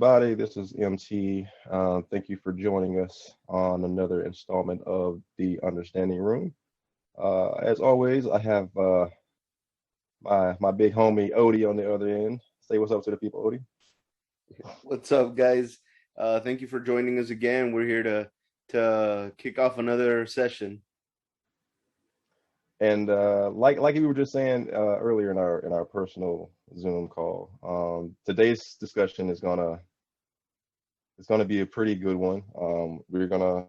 everybody. This is MT. Thank you for joining us on another installment of the Understanding Room. As always, I have my big homie Odie on the other end. Say what's up to the people, Odie. What's up, guys? Thank you for joining us again. We're here to kick off another session. And like we were just saying earlier in our personal Zoom call, today's discussion is gonna be a pretty good one. We're gonna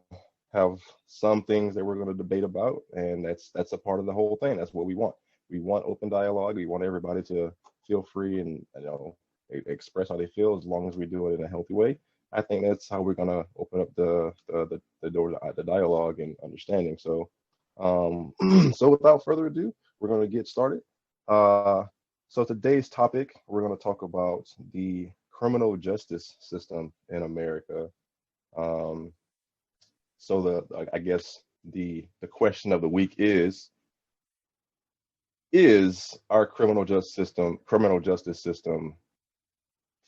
have some things that we're gonna debate about, and that's a part of the whole thing. That's what we want. We want open dialogue. We want everybody to feel free and express how they feel as long as we do it in a healthy way. I think that's how we're gonna open up the door to the dialogue and understanding. So so without further ado, we're gonna get started. Uh, so today's topic, we're gonna talk about the criminal justice system in America. Um, so I guess the question of the week is our criminal justice system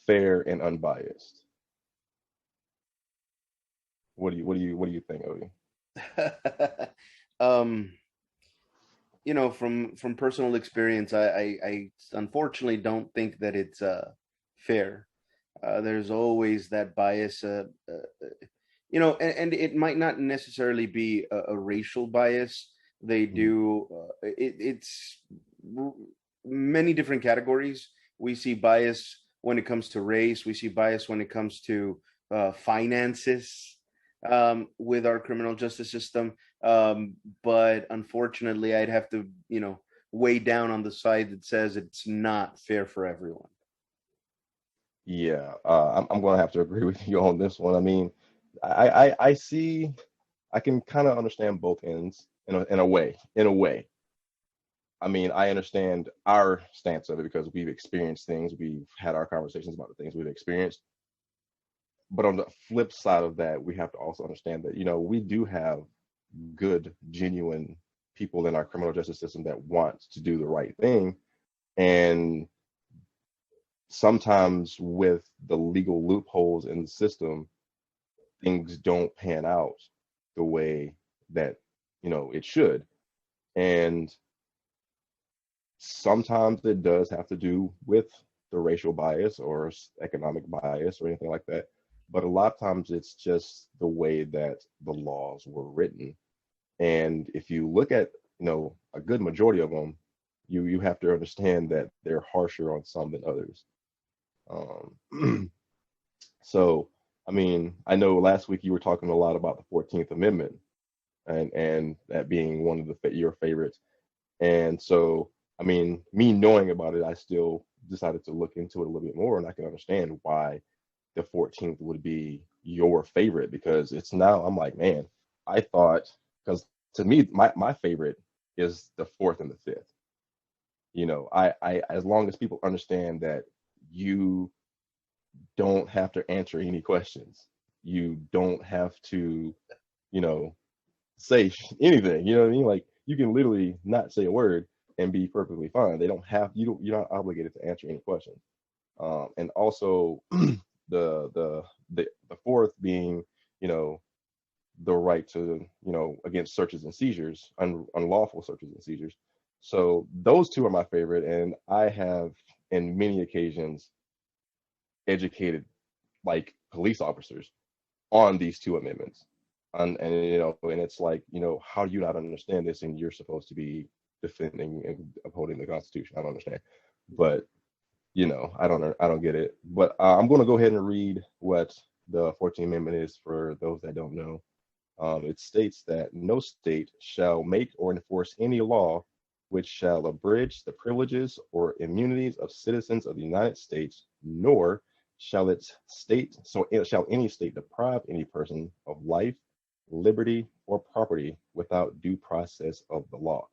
fair and unbiased? What do you think, Odie? um, from personal experience, I unfortunately don't think that it's fair. There's always that bias, and it might not necessarily be a racial bias. They Mhm. do it's many different categories. We see bias when it comes to race. We see bias when it comes to finances with our criminal justice system. But unfortunately, I'd have to, weigh down on the side that says it's not fair for everyone. Yeah, I'm gonna have to agree with you on this one. I mean, I see, I can kind of understand both ends in a way. In a way, I mean, I understand our stance of it because we've experienced things, we've had our conversations about the things we've experienced. But on the flip side of that, we have to also understand that, we do have good, genuine people in our criminal justice system that want to do the right thing. And sometimes with the legal loopholes in the system, things don't pan out the way that, it should. And sometimes it does have to do with the racial bias or economic bias or anything like that. But a lot of times it's just the way that the laws were written. And if you look at, a good majority of them, you have to understand that they're harsher on some than others. Um, so, I mean, I know last week you were talking a lot about the 14th Amendment and that being one of your favorites. And so, I mean, me knowing about it, I still decided to look into it a little bit more, and I can understand why the 14th would be your favorite because it's now, I'm like, man, I thought, because to me, my favorite is the fourth and the fifth. I as long as people understand that you don't have to answer any questions, you don't have to, you know, say anything. You know what I mean? Like you can literally not say a word and be perfectly fine. They don't have you. You're not obligated to answer any questions. And also the fourth being, you know, the right to, against searches and seizures, unlawful searches and seizures. So those two are my favorite, and I have, in many occasions, educated like police officers on these two amendments. And it's like, how do you not understand this? And you're supposed to be defending and upholding the Constitution. I don't understand, but I don't get it. But I'm going to go ahead and read what the 14th Amendment is for those that don't know. It states that no state shall make or enforce any law which shall abridge the privileges or immunities of citizens of the United States, nor shall any state deprive any person of life, liberty, or property without due process of the law,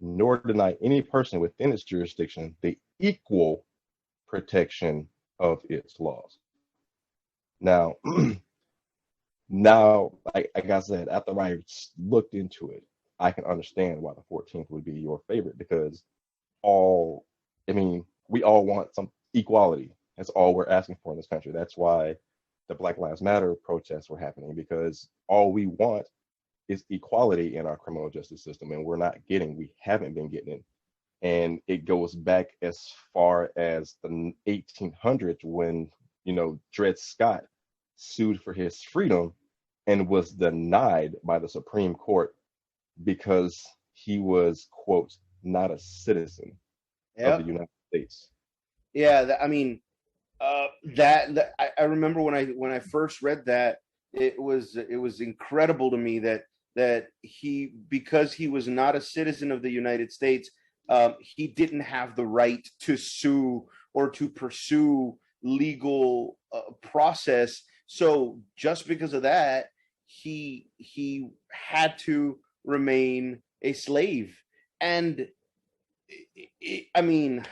nor deny any person within its jurisdiction the equal protection of its laws. Now, now, like I said, after I looked into it, I can understand why the 14th would be your favorite because all, I mean, we all want some equality. That's all we're asking for in this country. That's why the Black Lives Matter protests were happening, because all we want is equality in our criminal justice system, and we haven't been getting it. And it goes back as far as the 1800s when, Dred Scott sued for his freedom and was denied by the Supreme Court because he was, quote, not a citizen of the Yep. United States. Yeah. I mean, I remember when I first read that, it was incredible to me that he, because he was not a citizen of the United States, he didn't have the right to sue or to pursue legal process. So just because of that, he had to remain a slave. And I mean,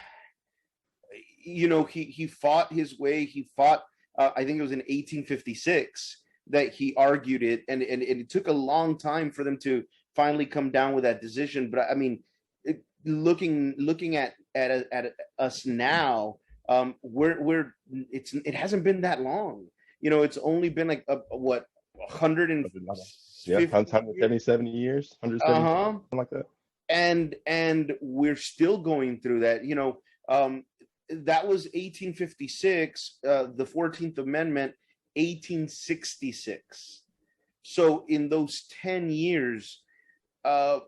he fought his way. He fought. I think it was in 1856 that he argued it, and it took a long time for them to finally come down with that decision. But I mean, looking at us now, it hasn't been that long. It's only been like what, 150 Yeah, years? 170 years, 170, Uh-huh. something like that. And we're still going through that. That was 1856, the 14th Amendment, 1866. So in those 10 years, uh,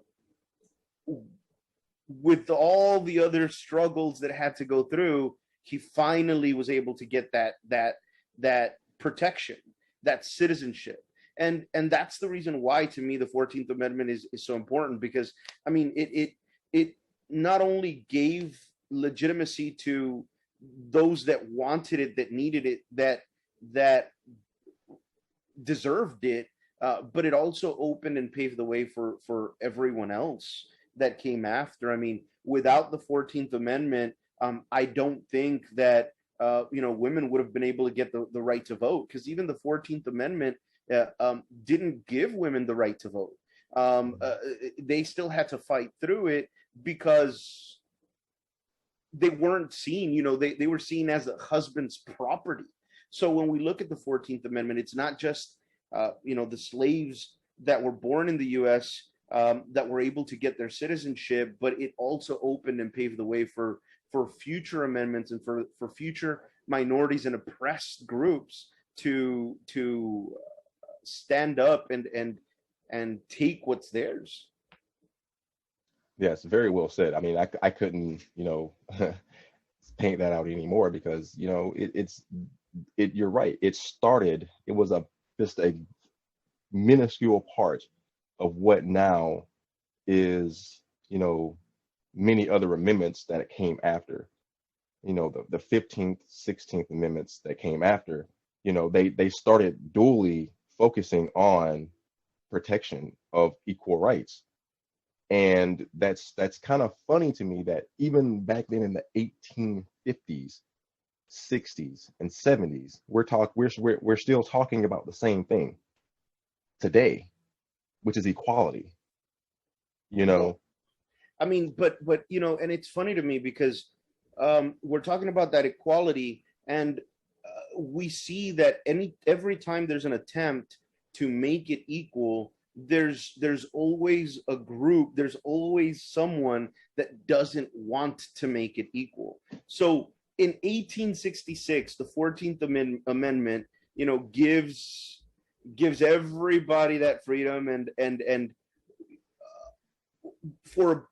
with all the other struggles that had to go through, he finally was able to get that protection, that citizenship. And that's the reason why, to me, the 14th Amendment is so important, because I mean, it not only gave legitimacy to those that wanted it, that needed it, that deserved it, but it also opened and paved the way for everyone else that came after. I mean, without the 14th Amendment, I don't think that women would have been able to get the right to vote, because even the 14th Amendment didn't give women the right to vote. They still had to fight through it because they weren't seen, they were seen as a husband's property. So when we look at the 14th Amendment, it's not just, the slaves that were born in the U.S. That were able to get their citizenship, but it also opened and paved the way for future amendments and for future minorities and oppressed groups to stand up and take what's theirs. Yes, very well said. I mean, I couldn't, paint that out anymore, because, you're right. It was just a minuscule part of what now is, many other amendments that came after, the 15th, 16th amendments that came after, they started dually focusing on protection of equal rights. And that's kind of funny to me that even back then in the 1850s, 60s, and 70s, we're still talking about the same thing today, which is equality. You Well, know, I mean, but and it's funny to me because we're talking about that equality, and we see that every time there's an attempt to make it equal, there's always a group, there's always someone that doesn't want to make it equal. So in 1866, the 14th Amendment, gives everybody that freedom, and for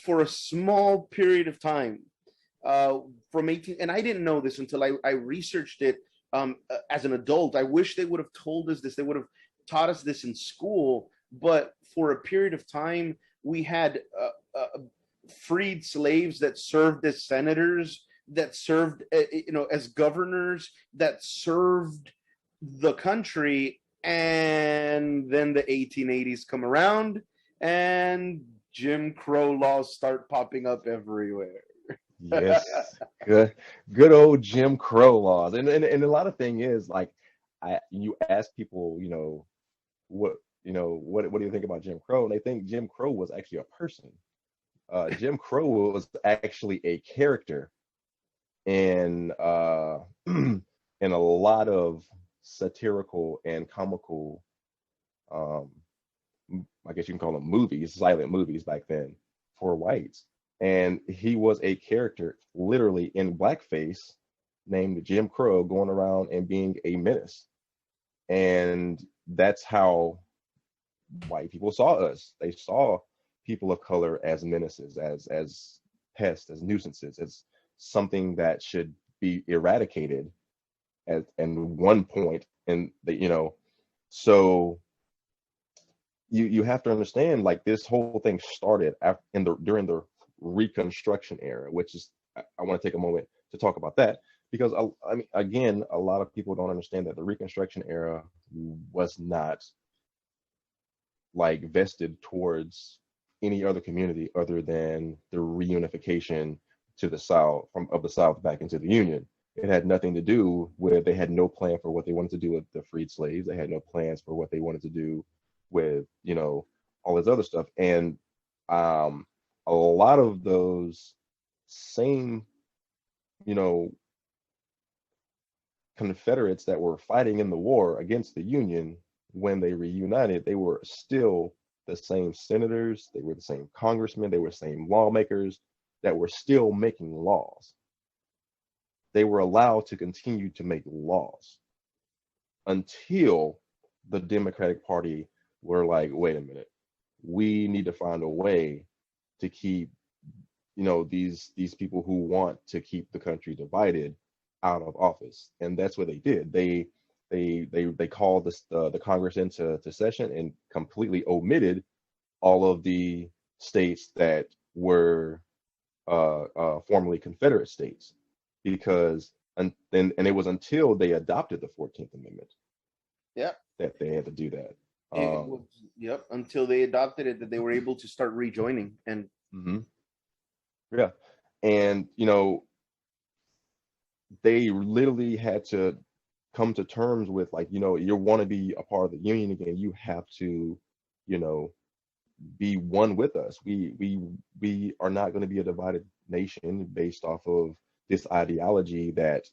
for a small period of time, from 18, and I didn't know this until I researched it as an adult. I wish they would have told us this. They would have taught us this in school. But for a period of time, we had freed slaves that served as senators, that served, as governors, that served the country. And then the 1880s come around, and Jim Crow laws start popping up everywhere. yes, good old Jim Crow laws. And a lot of thing is like, you ask people, what what do you think about Jim Crow? And they think Jim Crow was actually a person. Jim Crow was actually a character and and a lot of satirical and comical, um, I guess you can call them movies, silent movies back then for whites. And he was a character literally in blackface named Jim Crow going around and being a menace. And that's how white people saw us. They saw people of color as menaces, as pests, as nuisances, as something that should be eradicated at one point. And so you have to understand, like, this whole thing started during the Reconstruction era, which is, I want to take a moment to talk about that, because I mean, again, a lot of people don't understand that the Reconstruction era was not like vested towards any other community other than the reunification to the South, of the South back into the Union. It had nothing to do with, they had no plan for what they wanted to do with the freed slaves. They had no plans for what they wanted to do with, all this other stuff. And a lot of those same, Confederates that were fighting in the war against the Union, when they reunited, they were still the same senators, they were the same congressmen, they were the same lawmakers that were still making laws. They were allowed to continue to make laws until the Democratic Party were like, wait a minute, we need to find a way to keep, these people who want to keep the country divided out of office. And that's what they did. They called the Congress into session and completely omitted all of the states that were formerly Confederate states, because and it was until they adopted the 14th Amendment, yeah, that they had to do that. Until they adopted it, that they were able to start rejoining. And yeah, and they literally had to come to terms with, like, you want to be a part of the Union again, you have to, be one with us. We are not going to be a divided nation based off of this ideology that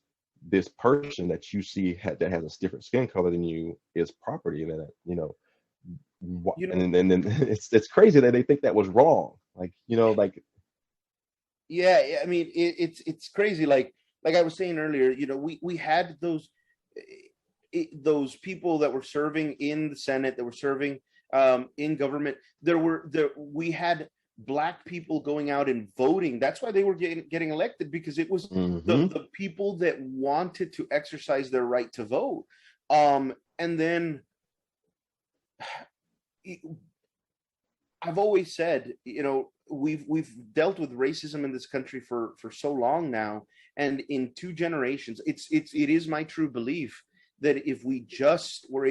this person that you see that has a different skin color than you is property, and then and then it's crazy that they think that was wrong. Like, yeah, I mean, it's crazy. Like I was saying earlier, we had those people that were serving in the Senate, that were serving in government. We had Black people going out and voting. That's why they were getting elected, because it was the people that wanted to exercise their right to vote. And then I've always said, we've dealt with racism in this country for so long now, and in 2 generations, it is my true belief that if we just were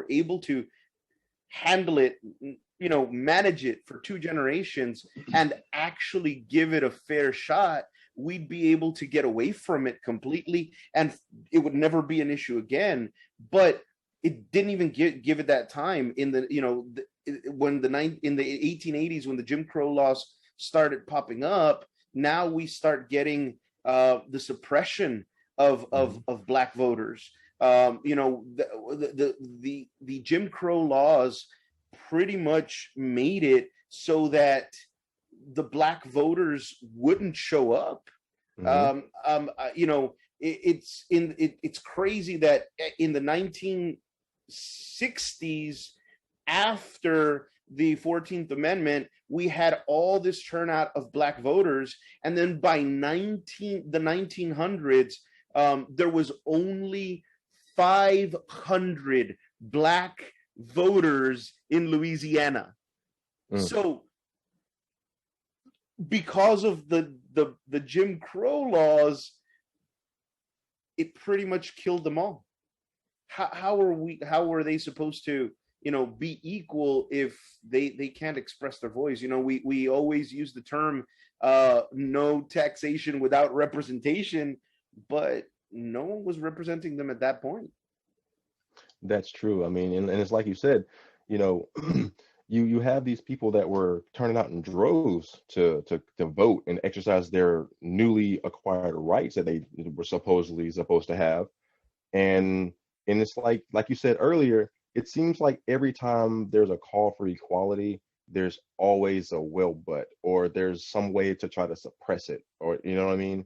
able to handle it, manage it for 2 generations and actually give it a fair shot, we'd be able to get away from it completely, and it would never be an issue again. But it didn't even give it that time. In the in the 1880s, when the Jim Crow laws started popping up, now we start getting the suppression of Black voters. The Jim Crow laws pretty much made it so that the Black voters wouldn't show up. It's crazy that in the 1960s, after the 14th Amendment, we had all this turnout of Black voters, and then by the 1900s, there was only 500 Black voters in Louisiana. So because of the Jim Crow laws, it pretty much killed them all. How were they supposed to be equal if they can't express their voice? We always use the term no taxation without representation, but no one was representing them at that point. That's true. I mean, and it's like you said, you have these people that were turning out in droves to vote and exercise their newly acquired rights that they were supposedly supposed to have. And it's like you said earlier, it seems like every time there's a call for equality, there's always a well but, or there's some way to try to suppress it, or you know what I mean?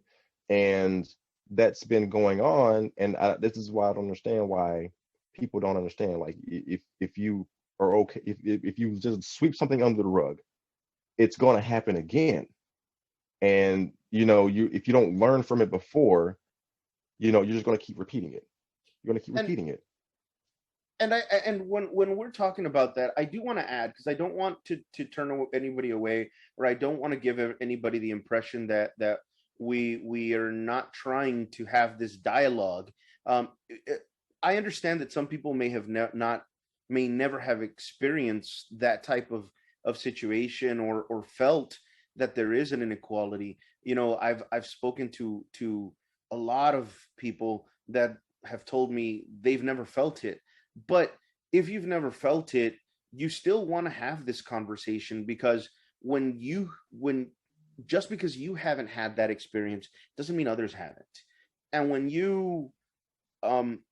And that's been going on, and this is why I don't understand why people don't understand. Like if you are okay, if you just sweep something under the rug, it's going to happen again. And you if you don't learn from it before, you're just going to keep repeating it. You're going to keep And repeating it. and when we're talking about that, I do want to add, because I don't want to turn anybody away, or I don't want to give anybody the impression that we are not trying to have this dialogue. I understand that some people may have not may never have experienced that type of situation, or felt that there is an inequality. I've spoken to a lot of people that have told me they've never felt it. But if you've never felt it, you still want to have this conversation, because when just because you haven't had that experience doesn't mean others haven't. And when you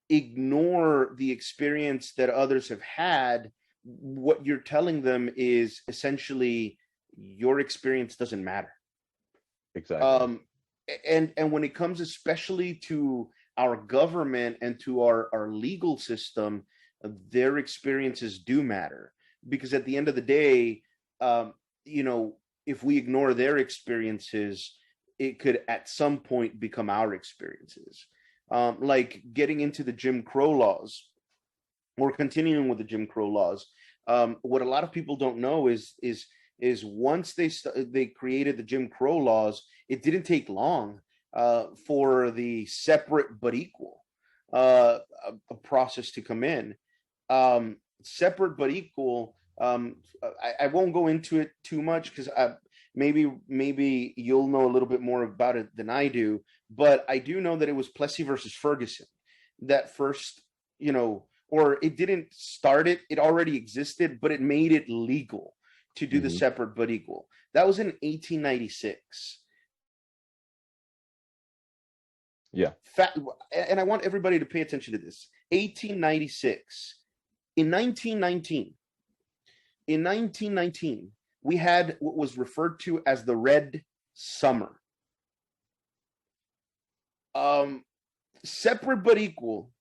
ignore the experience that others have had, what you're telling them is essentially your experience doesn't matter. Exactly. And when it comes especially to our government and to our legal system, their experiences do matter, because at the end of the day, if we ignore their experiences, it could at some point become our experiences. Like getting into the Jim Crow laws, or continuing with the Jim Crow laws. What a lot of people don't know is once they created the Jim Crow laws, it didn't take long for the separate but equal a process to come in. Separate but equal. I won't go into it too much, because maybe you'll know a little bit more about it than I do. But I do know that it was Plessy versus Ferguson that first, or it didn't start it. It already existed, but it made it legal to do the separate but equal. That was in 1896. Yeah. And I want everybody to pay attention to this. 1896. In 1919, we had what was referred to as the Red Summer. Separate but equal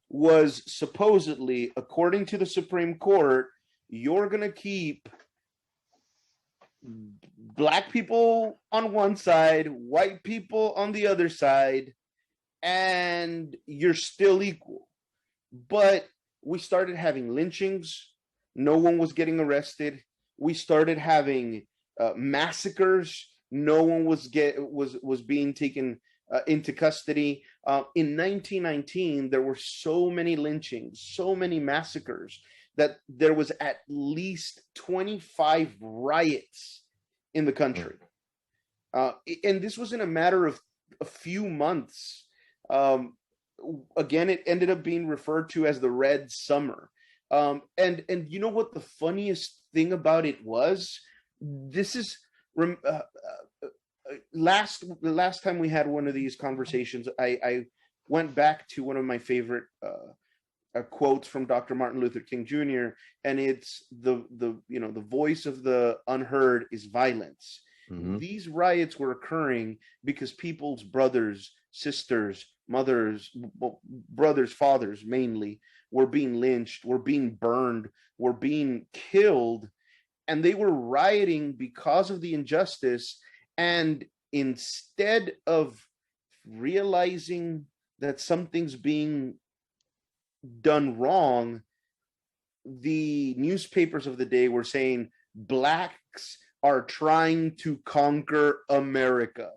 was supposedly, according to the Supreme Court, you're going to keep black people on one side, white people on the other side, and you're still equal. But we started having lynchings. No one was getting arrested. We started having massacres. No one was being taken into custody. In 1919, there were so many lynchings, so many massacres, that there was at least 25 riots in the country. And this was in a matter of a few months. Again, it ended up being referred to as the Red Summer. And you know what the funniest thing about it was? This is the last time we had one of these conversations, I went back to one of my favorite quotes from Dr. Martin Luther King Jr., and it's the voice of the unheard is violence. These riots were occurring because people's brothers, sisters, mothers, brothers, fathers mainly, were being lynched, were being burned, were being killed, and they were rioting because of the injustice. And instead of realizing that something's being done wrong, the newspapers of the day were saying blacks are trying to conquer America.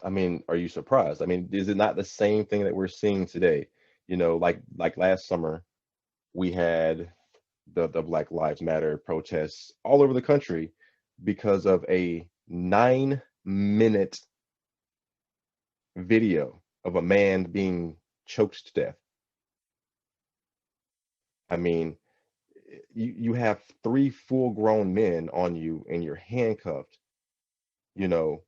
I mean, are you surprised? I mean, is it not the same thing that we're seeing today? Like last summer, we had the Black Lives Matter protests all over the country because of a 9-minute video of a man being choked to death. I mean, you have three full grown men on you and you're handcuffed, you know.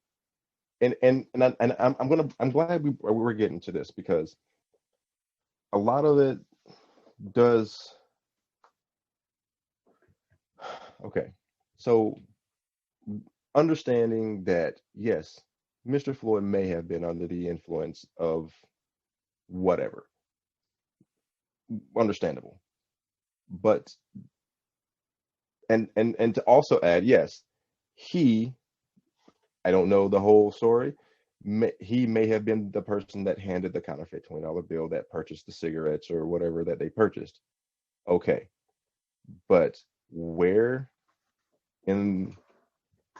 I'm glad we're getting to this, because a lot of it does. Okay, so understanding that, yes, Mr. Floyd may have been under the influence of whatever, understandable, but and to also add, yes, he, I don't know the whole story. He may have been the person that handed the counterfeit $20 bill that purchased the cigarettes or whatever that they purchased. Okay, but where in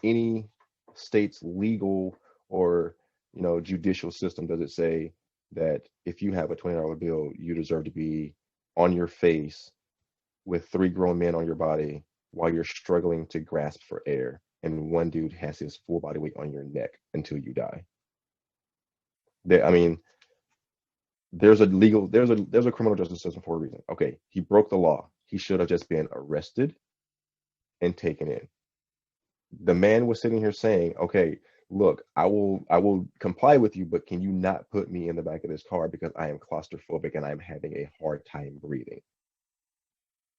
any state's legal or, judicial system does it say that if you have a $20 bill, you deserve to be on your face with three grown men on your body while you're struggling to grasp for air, and one dude has his full body weight on your neck until you die? I mean, there's a criminal justice system for a reason. Okay, he broke the law. He should have just been arrested and taken in. The man was sitting here saying, okay, look, I will comply with you, but can you not put me in the back of this car because I am claustrophobic and I'm having a hard time breathing?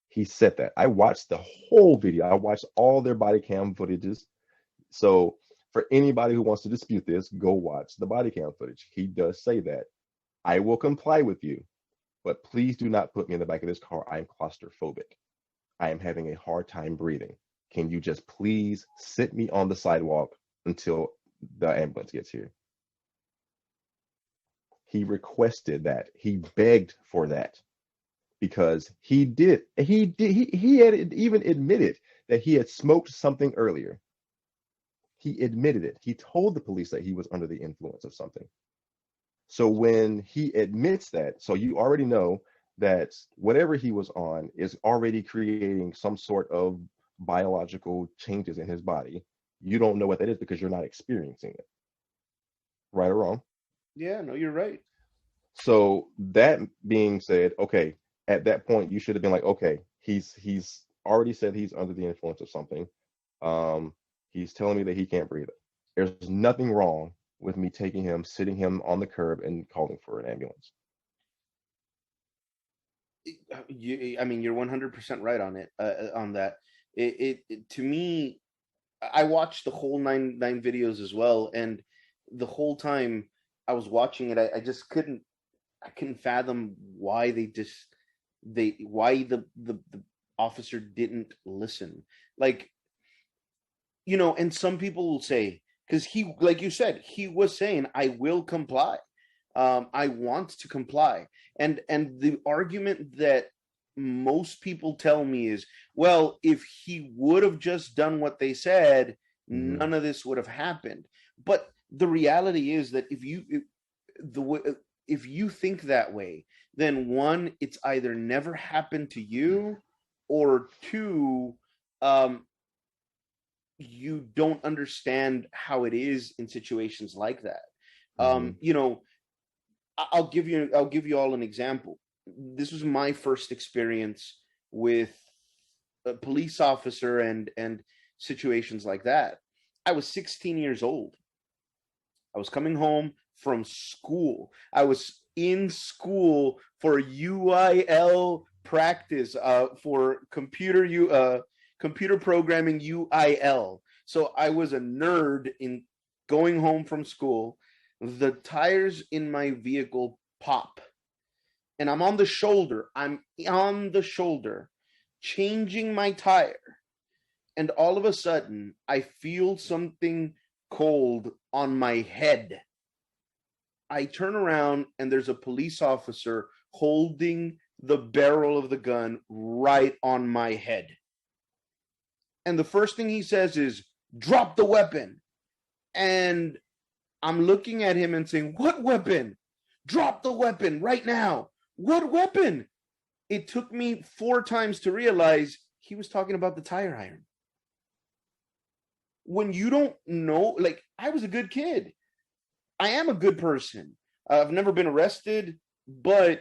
He said that. I watched the whole video. I watched all their body cam footages. So for anybody who wants to dispute this, go watch the body cam footage. He does say that. I will comply with you, but please do not put me in the back of this car. I am claustrophobic. I am having a hard time breathing. Can you just please sit me on the sidewalk until the ambulance gets here? He requested that. He begged for that, because he had even admitted that he had smoked something earlier. He admitted it. He told the police that he was under the influence of something. So when he admits that, so you already know that whatever he was on is already creating some sort of biological changes in his body. You don't know what that is because you're not experiencing it. Right or wrong? Yeah, no, you're right. So that being said, okay, at that point you should have been like, okay, he's already said he's under the influence of something. He's telling me that he can't breathe. There's nothing wrong with me taking him, sitting him on the curb, and calling for an ambulance. I mean, you're 100% right on it. On that, it to me, I watched the whole nine videos as well, and the whole time I was watching it, I just couldn't fathom why why the officer didn't listen. Like, and some people will say, because he, like you said, he was saying, I will comply. I want to comply. And the argument that most people tell me is, well, if he would have just done what they said, none of this would have happened. But the reality is that if you think that way, then one, it's either never happened to you, or two, you don't understand how it is in situations like that. I'll give you all an example. This was my first experience with a police officer and situations like that. I was 16 years old. I was coming home from school. I was in school for UIL practice, for computer programming UIL. So I was a nerd in going home from school. The tires in my vehicle pop, and I'm on the shoulder. Changing my tire. And all of a sudden, I feel something cold on my head. I turn around, and there's a police officer holding the barrel of the gun right on my head. And the first thing he says is, drop the weapon. And I'm looking at him and saying, what weapon? Drop the weapon right now. What weapon? It took me 4 times to realize he was talking about the tire iron. When you don't know, like, I was a good kid. I am a good person. I've never been arrested, but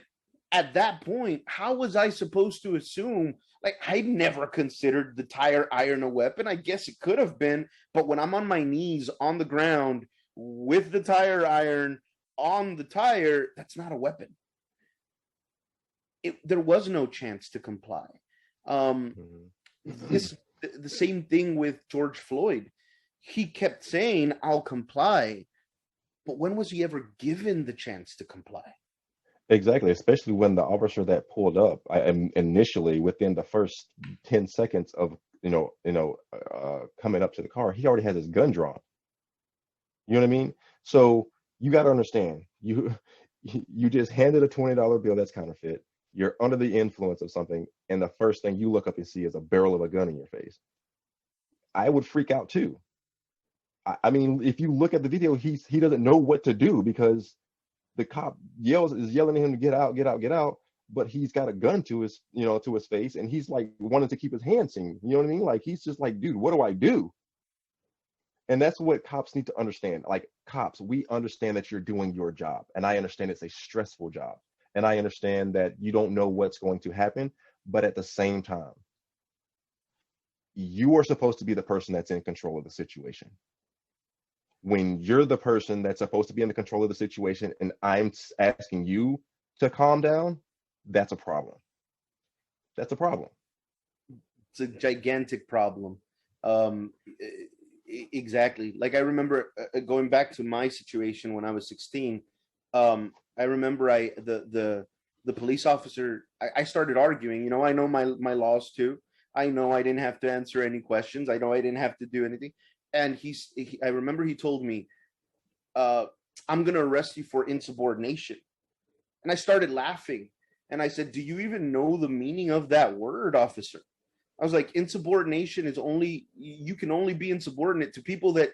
at that point, how was I supposed to assume? Like, I never considered the tire iron a weapon. I guess it could have been, but when I'm on my knees on the ground with the tire iron on the tire, that's not a weapon. There was no chance to comply. This the same thing with George Floyd. He kept saying, "I'll comply," but when was he ever given the chance to comply? Exactly, especially when the officer that pulled up, initially within the first 10 seconds of coming up to the car, he already has his gun drawn. You know what I mean? So you got to understand, you just handed a $20 bill that's counterfeit. You're under the influence of something, and the first thing you look up and see is a barrel of a gun in your face. I would freak out too. I mean, if you look at the video, he doesn't know what to do because the cop is yelling at him to get out, get out, get out, but he's got a gun to his face, and he's like wanting to keep his hands seen. You know what I mean? Like, he's just like, dude, what do I do? And that's what cops need to understand. Like, cops, we understand that you're doing your job, and I understand it's a stressful job, and I understand that you don't know what's going to happen, but at the same time, you are supposed to be the person that's in control of the situation. When you're the person that's supposed to be in the control of the situation and I'm asking you to calm down, that's a problem. That's a problem. It's a gigantic problem. Exactly. Like, I remember going back to my situation when I was 16. I remember the police officer, I started arguing, I know my laws too. I know I didn't have to answer any questions. I know I didn't have to do anything. And I remember he told me, I'm going to arrest you for insubordination. And I started laughing. And I said, do you even know the meaning of that word, officer? I was like, insubordination is you can only be insubordinate to people that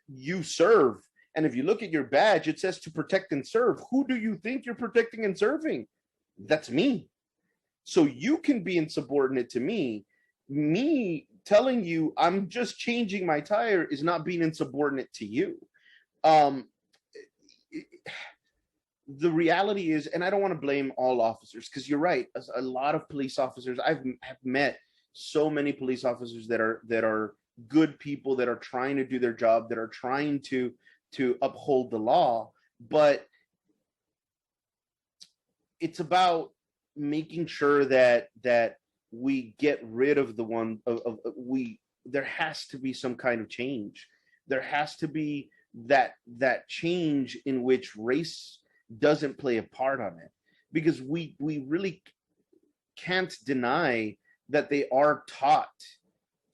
you serve. And if you look at your badge, it says to protect and serve. Who do you think you're protecting and serving? That's me. So you can be insubordinate to me. Me telling you I'm just changing my tire is not being insubordinate to you. The reality is, and I don't want to blame all officers, because you're right, a lot of police officers, have met so many police officers that are good people, that are trying to do their job, that are trying to uphold the law, but it's about making sure that we get rid of there has to be some kind of change. There has to be that change in which race doesn't play a part on it, because we really can't deny that they are taught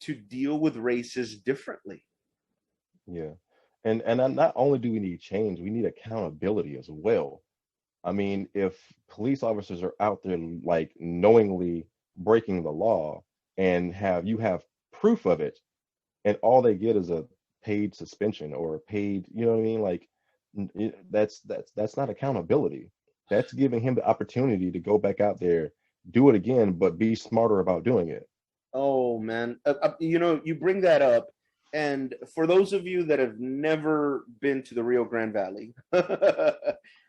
to deal with races differently. Yeah. And not only do we need change, we need accountability as well. I mean, if police officers are out there like knowingly breaking the law and you have proof of it, and all they get is a paid suspension or a paid, you know what I mean? Like, that's not accountability. That's giving him the opportunity to go back out there, do it again, but be smarter about doing it. Oh man, you bring that up, and for those of you that have never been to the Rio Grande Valley,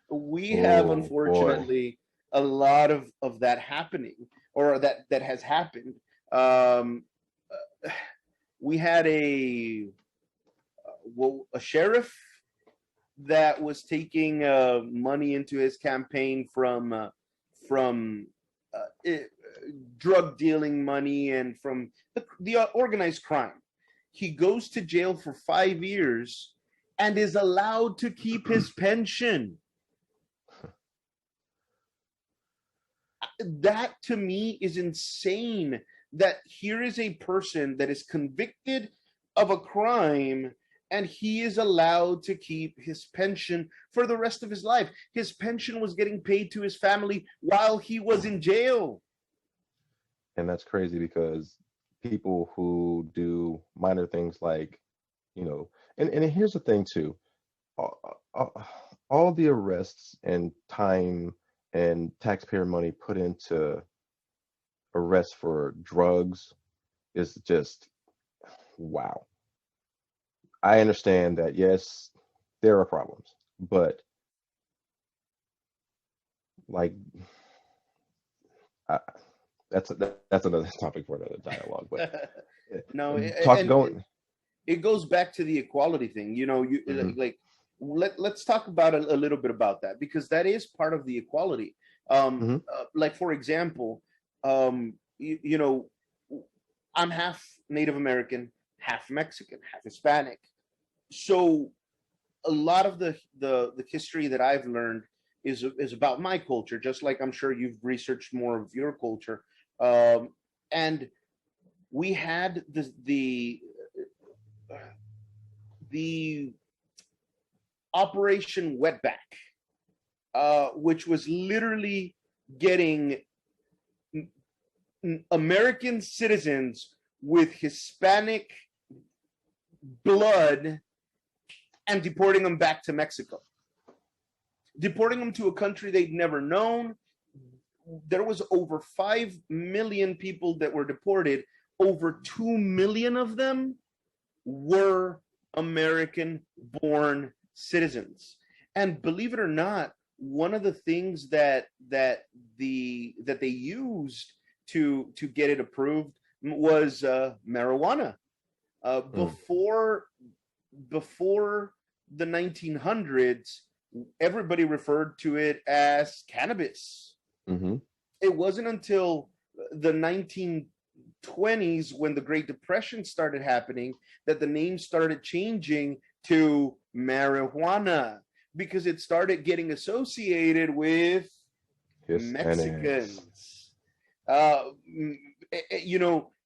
we have, unfortunately, a lot of that happening, or that has happened. We had a sheriff that was taking money into his campaign from drug dealing money and from the organized crime. He goes to jail for 5 years and is allowed to keep his pension. That to me is insane, that here is a person that is convicted of a crime and he is allowed to keep his pension for the rest of his life. His pension was getting paid to his family while he was in jail. And that's crazy, because people who do minor things like, and here's the thing too, all the arrests and time and taxpayer money put into arrests for drugs is just, wow. I understand that, yes, there are problems, but like I, that's another topic for another dialogue. But No, talk and going. it goes back to the equality thing. You Hmm. like let's talk about a little bit about that, because that is part of the equality. Hmm. Like for example, you know, I'm half Native American, half Mexican, half Hispanic. So a lot of the history that I've learned is about my culture, just like I'm sure you've researched more of your culture. And we had the Operation Wetback, which was literally getting American citizens with Hispanic blood and deporting them back to Mexico, deporting them to a country they'd never known. There was over 5 million people that were deported. Over 2 million of them were American born citizens. And believe it or not, one of the things that they used to get it approved was marijuana. Mm. Before the 1900s, everybody referred to it as cannabis. Hmm. It wasn't until the 1920s, when the Great Depression started happening, that the name started changing to marijuana, because it started getting associated with Hispanics. Mexicans.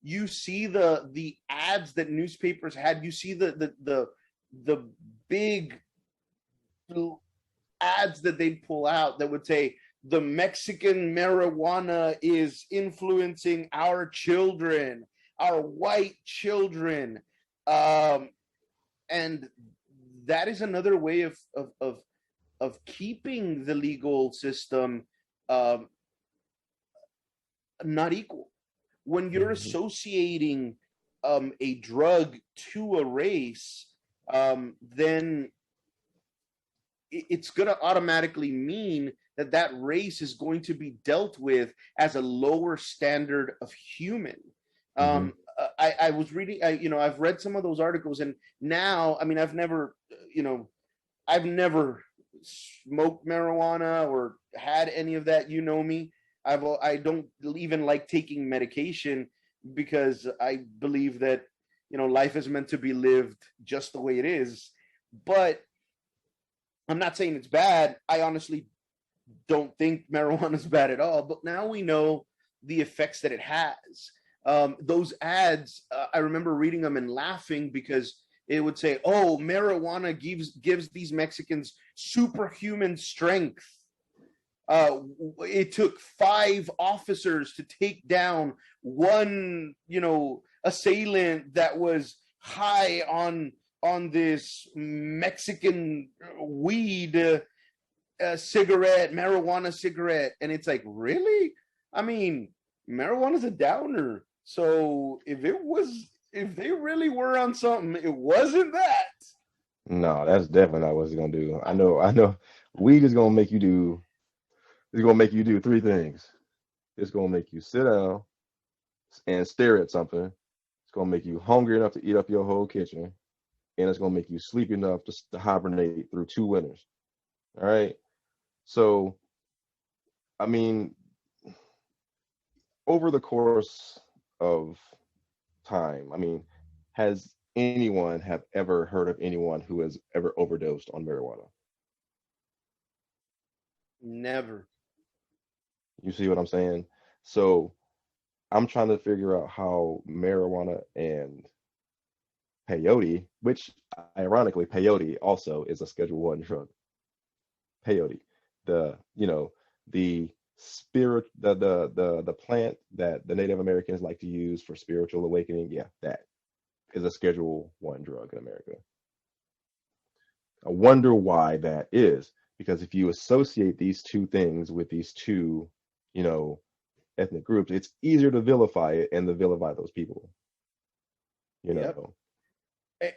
You see the ads that newspapers had. You see the big ads that they'd pull out that would say the Mexican marijuana is influencing our children, our white children. Um, and that is another way of keeping the legal system um, not equal. When you're Hmm. associating a drug to a race, then it's going to automatically mean that that race is going to be dealt with as a lower standard of human. Hmm. I was reading, I've read some of those articles, and now, I mean, I've never smoked marijuana or had any of that. You know me. I don't even like taking medication, because I believe that life is meant to be lived just the way it is. But I'm not saying it's bad. I honestly don't think marijuana is bad at all. But now we know the effects that it has. Those ads, I remember reading them and laughing, because it would say, "Oh, marijuana gives these Mexicans superhuman strength." It took 5 officers to take down one, assailant that was high on this Mexican weed cigarette, marijuana cigarette. And it's like, really? I mean, marijuana's a downer. So if they really were on something, it wasn't that. No, that's definitely not what it's gonna do. I know. Weed is gonna make you do. It's gonna make you do three things. It's gonna make you sit down and stare at something. It's gonna make you hungry enough to eat up your whole kitchen, and it's gonna make you sleepy enough to hibernate through 2 winters. All right. So, I mean, over the course of time, I mean, has anyone have ever heard of anyone who has ever overdosed on marijuana? Never. You see what I'm saying? So I'm trying to figure out how marijuana and peyote, which ironically peyote also is a Schedule One drug. Peyote, the spirit, the plant that the Native Americans like to use for spiritual awakening. Yeah, that is a Schedule One drug in America. I wonder why that is, because if you associate these two things with these two, you know, ethnic groups, it's easier to vilify it and to vilify those people. You Yep. know.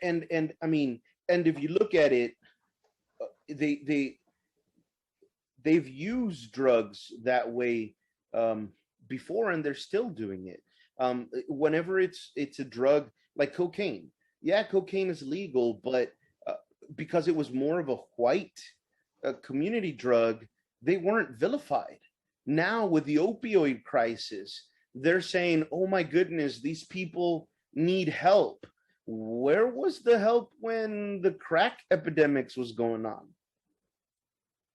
And I mean, and if you look at it, they they've used drugs that way before, and they're still doing it. Whenever it's a drug like cocaine, yeah, cocaine is legal, but because it was more of a white community drug, they weren't vilified. Now with the opioid crisis, they're saying, "Oh my goodness, these people need help." Where was the help when the crack epidemics was going on?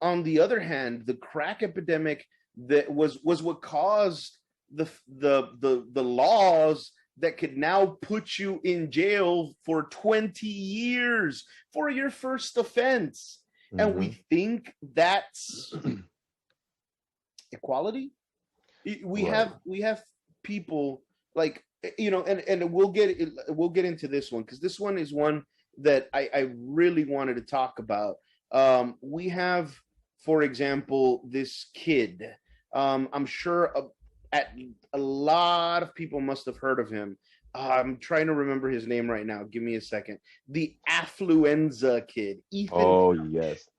On the other hand, the crack epidemic that was what caused the laws that could now put you in jail for 20 years for your first offense. Mm-hmm. And we think that's equality. We have people like, you know, and we'll get into this one, because this one is one that I really wanted to talk about. We have, for example, this kid. I'm sure a lot of people must have heard of him. I'm trying to remember his name right now. Give me a second. The Affluenza Kid. Ethan. Oh, yes.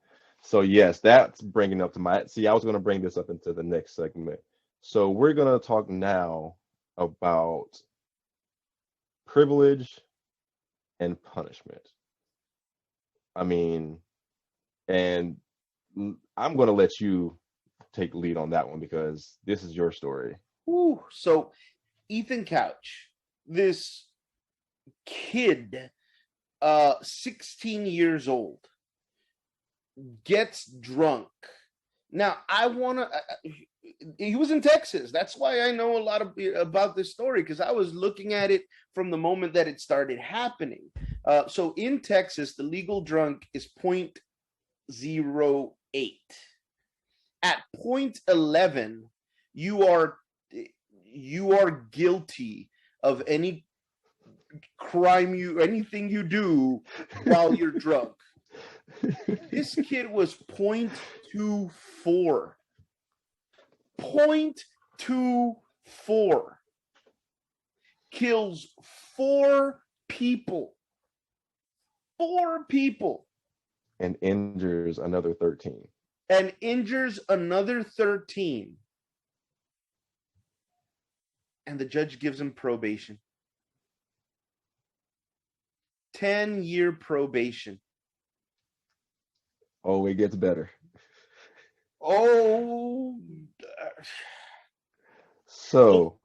So, yes, that's bringing up to my... See, I was going to bring this up into the next segment. So we're going to talk now about privilege and punishment. I mean, and I'm going to let you take lead on that one, because this is your story. Ooh, so Ethan Couch, this kid, 16 years old, gets drunk. Now, he was in Texas. That's why I know a lot about this story, because I was looking at it from the moment that it started happening. So in Texas, the legal drunk is 0.08. At 0.11, you are guilty of any crime anything you do while you're drunk. This kid was 0.24. 0.24. Kills 4 people. 4 people. And injures another 13. And injures another 13. And the judge gives him probation. 10-year probation. Oh, it gets better. Oh. So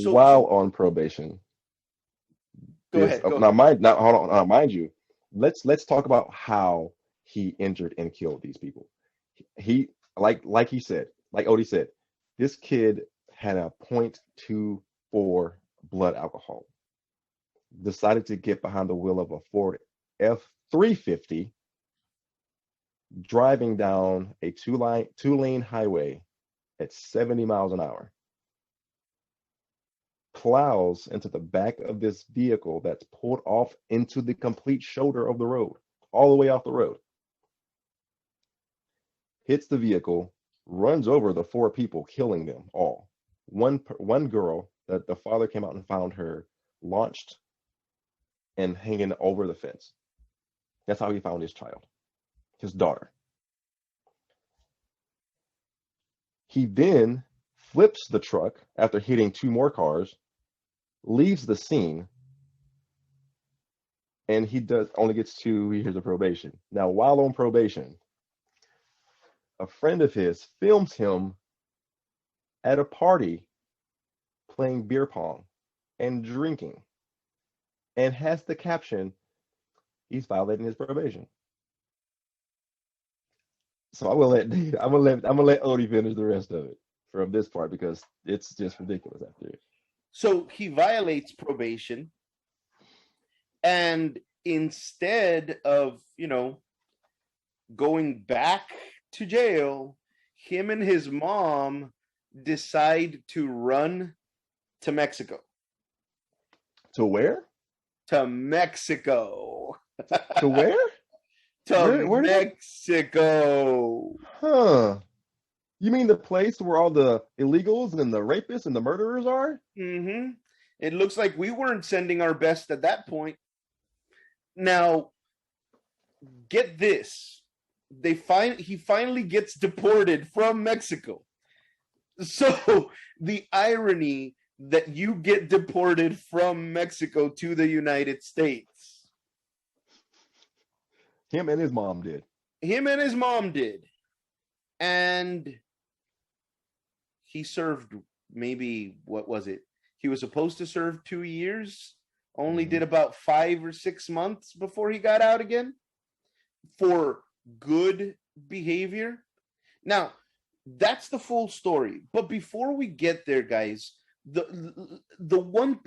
while on probation. Go ahead. Mind you, let's talk about how he injured and killed these people. He like Odie said, this kid had a 0.24 blood alcohol. Decided to get behind the wheel of a Ford F-350, driving down a two-lane highway at 70 miles an hour. Plows into the back of this vehicle that's pulled off into the complete shoulder of the road, all the way off the road. Hits the vehicle, runs over the 4 people, killing them all. One girl that the father came out and found her launched and hanging over the fence. That's how he found his child, his daughter. He then flips the truck after hitting 2 more cars, leaves the scene, and he only gets 2 years of probation. Now, while on probation, a friend of his films him at a party playing beer pong and drinking, and has the caption, "He's violating his probation." So I'm gonna let Odie finish the rest of it from this part, because it's just ridiculous after it. So he violates probation, and instead of, going back to jail, him and his mom decide to run to Mexico. To where? To Mexico. To where? Where Mexico. Huh. You mean the place where all the illegals and the rapists and the murderers are? Mm-hmm. It looks like we weren't sending our best at that point. Now, get this. he finally gets deported from Mexico. So the irony that you get deported from Mexico to the United States. Him and his mom did. Him and his mom did. And he served maybe, what was it? He was supposed to serve 2 years, only did about 5 or 6 months before he got out again for good behavior. Now, that's the full story. But before we get there, guys, the one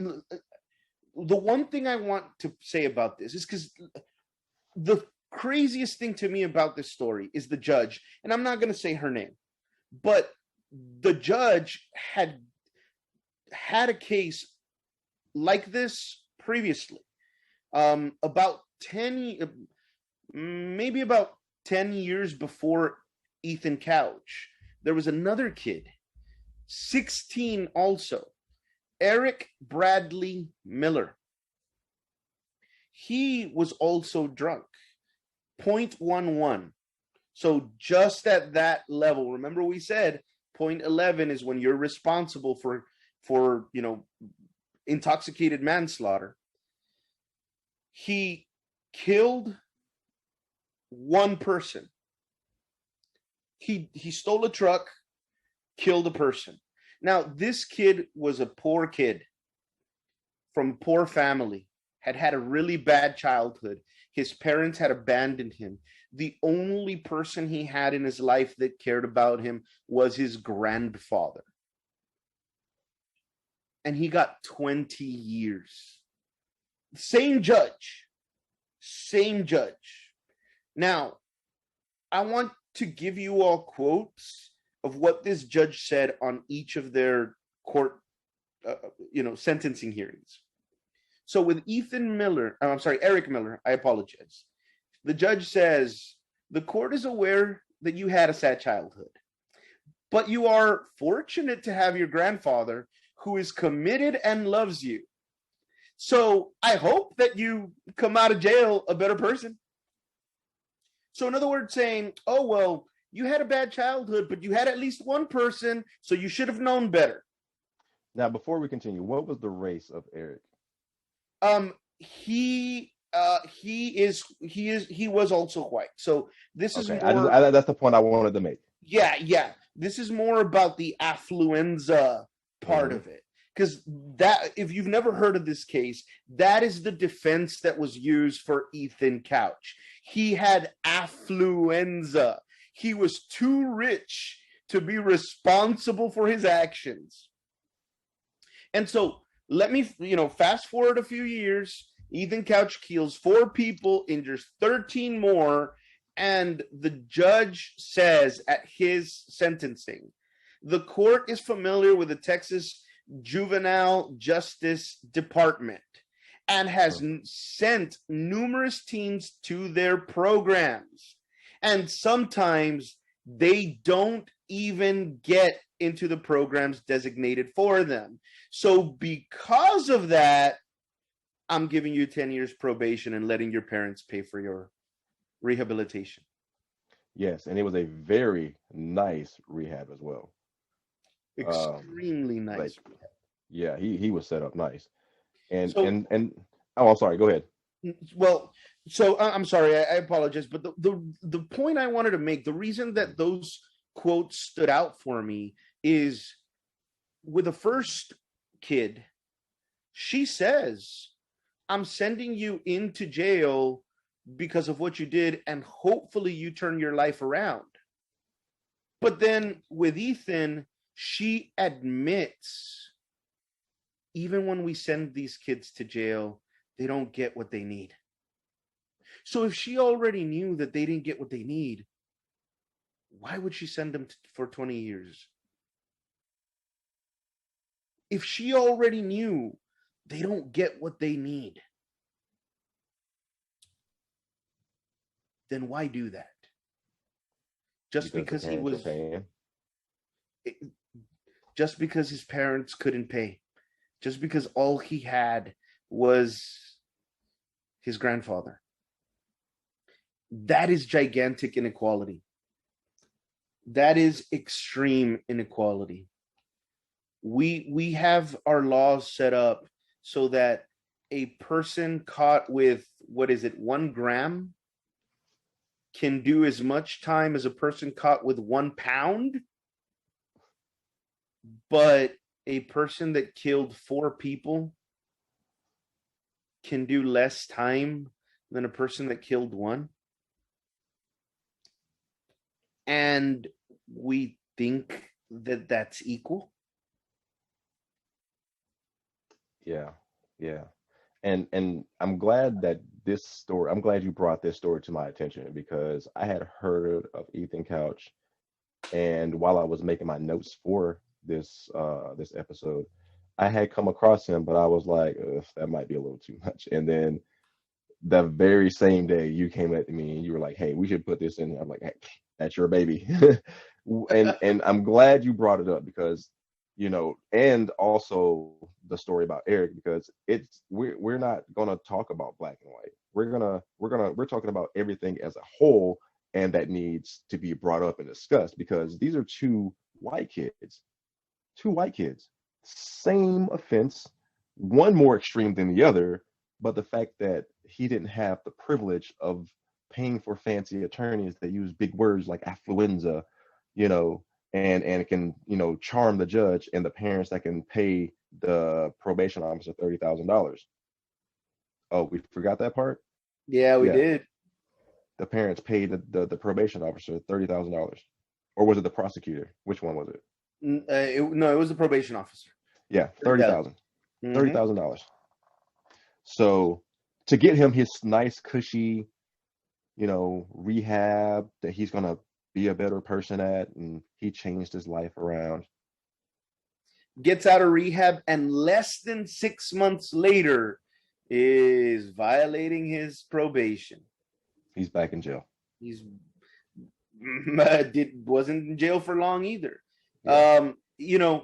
thing I want to say about this is because the craziest thing to me about this story is the judge, and I'm not going to say her name, but the judge had a case like this previously, about 10 years before Ethan Couch. There was another kid, 16 also, Eric Bradley Miller. He was also drunk, 0.11. So just at that level, remember we said 0.11 is when you're responsible for intoxicated manslaughter. He killed one person. He stole a truck, killed a person. Now, this kid was a poor kid from a poor family, had a really bad childhood. His parents had abandoned him. The only person he had in his life that cared about him was his grandfather. And he got 20 years. Same judge. Now, I want to give you all quotes of what this judge said on each of their court, sentencing hearings. So with Eric Miller, I apologize. The judge says, the court is aware that you had a sad childhood, but you are fortunate to have your grandfather who is committed and loves you. So I hope that you come out of jail a better person. So in other words, saying, oh, well, you had a bad childhood, but you had at least one person, so you should have known better. Now, before we continue, what was the race of Eric? He was also white. So this is more, that's the point I wanted to make. Yeah. This is more about the affluenza part of it. Because that, if you've never heard of this case, that is the defense that was used for Ethan Couch. He had affluenza. He was too rich to be responsible for his actions. And so let me, fast forward a few years. Ethan Couch kills 4 people, injures 13 more, and the judge says at his sentencing, the court is familiar with the Texas Juvenile Justice Department and has sent numerous teams to their programs. And sometimes they don't even get into the programs designated for them. So because of that, I'm giving you 10 years probation and letting your parents pay for your rehabilitation. Yes, and it was a very nice rehab as well. Extremely nice. Yeah, he was set up nice. And I'm sorry, go ahead. Well, so I'm sorry, I apologize, but the point I wanted to make, the reason that those quotes stood out for me is with the first kid, she says, I'm sending you into jail because of what you did, and hopefully you turn your life around. But then with Ethan, she admits, even when we send these kids to jail, they don't get what they need. So if she already knew that they didn't get what they need, why would she send them for 20 years? If she already knew they don't get what they need, then why do that? Just because he was paying. Just because his parents couldn't pay. Just because all he had was his grandfather. That is gigantic inequality. That is extreme inequality. We have our laws set up so that a person caught with, what is it, 1 gram can do as much time as a person caught with 1 pound, but a person that killed 4 people can do less time than a person that killed 1. And we think that that's equal. Yeah, yeah. And I'm glad that I'm glad you brought this story to my attention, because I had heard of Ethan Couch, and while I was making my notes for this episode, I had come across him, but I was like, ugh, that might be a little too much. And then the very same day you came at me and you were like, hey, we should put this in. I'm like, hey, that's your baby. And I'm glad you brought it up, because and also the story about Eric, because we're not gonna talk about black and white. We're talking about everything as a whole, and that needs to be brought up and discussed, because these are two white kids, same offense, one more extreme than the other, but the fact that he didn't have the privilege of paying for fancy attorneys that use big words like affluenza, you know, and can charm the judge, and the parents that can pay the probation officer $30,000. Oh, we forgot that part. Yeah, we Yeah, did. the parents paid the probation officer $30,000, or was it the prosecutor? Which one was it? No, it was the probation officer. Yeah, 30,000. $30,000. So to get him his nice, cushy, rehab that he's gonna be a better person at, and he changed his life around. Gets out of rehab, and less than 6 months later is violating his probation. He's back in jail. He's wasn't in jail for long either. Yeah. And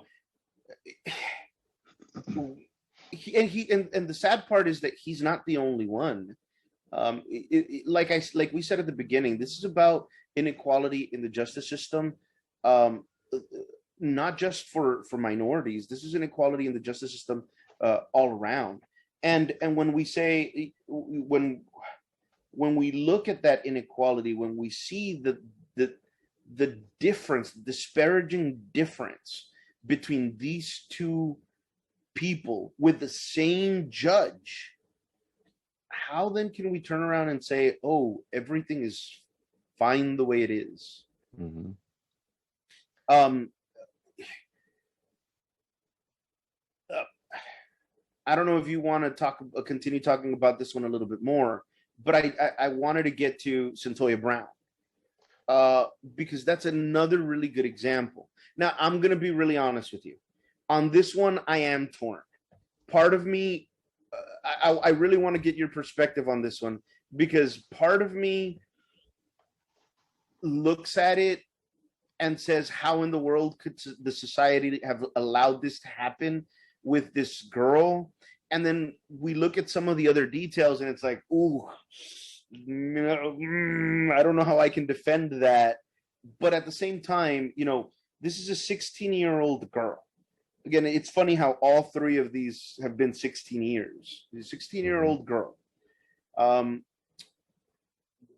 the sad part is that he's not the only one. Like we said at the beginning, this is about inequality in the justice system, not just for minorities. This is inequality in the justice system all around. And when we say, when we look at that inequality, when we see the difference, disparaging difference between these two people with the same judge, how then can we turn around and say, oh, everything is fine the way it is? Mm-hmm. I don't know if you want to continue talking about this one a little bit more, but I wanted to get to Centolia Brown, because that's another really good example. Now, I'm going to be really honest with you. On this one, I am torn. Part of me, I really want to get your perspective on this one, because part of me looks at it and says, how in the world could the society have allowed this to happen with this girl? And then we look at some of the other details, and it's like, ooh, I don't know how I can defend that. But at the same time, this is a 16-year-old girl. Again, it's funny how all three of these have been 16 years. A 16-year-old girl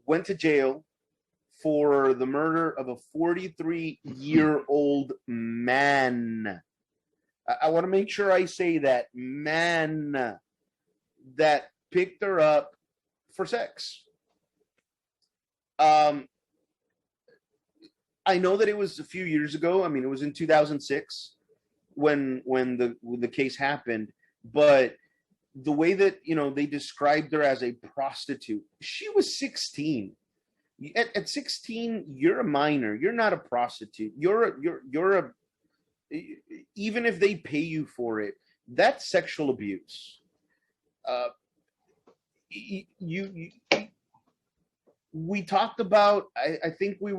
went to jail for the murder of a 43-year-old man. I want to make sure I say that, man, that picked her up for sex. I know that it was a few years ago. I mean, it was in 2006 when the case happened, but the way that they described her as a prostitute, she was 16. At 16, you're a minor. You're not a prostitute. You're a even if they pay you for it, that's sexual abuse. We talked about. I think we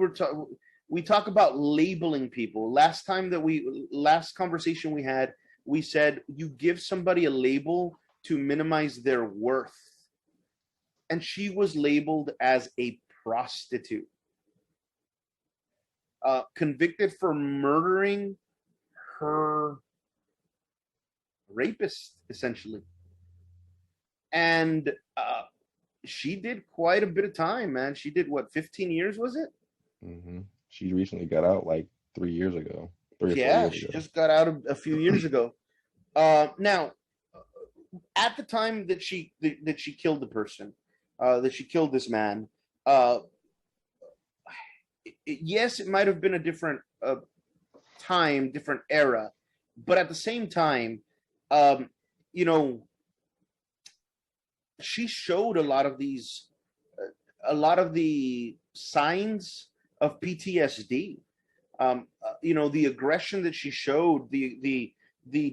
talk about labeling people. Last conversation we had, we said you give somebody a label to minimize their worth, and she was labeled as a prostitute, convicted for murdering her rapist, essentially. And she did quite a bit of time, man. She did what, 15 years, was it? Mm-hmm. She recently got out like 3 years ago, 3 or 4 Yeah, years she ago. just got out a few years ago. Now, at the time that she killed the person, that she killed this man, yes, it might have been a different time, different era, but at the same time, you know, she showed a lot of the signs of PTSD. The aggression that she showed, the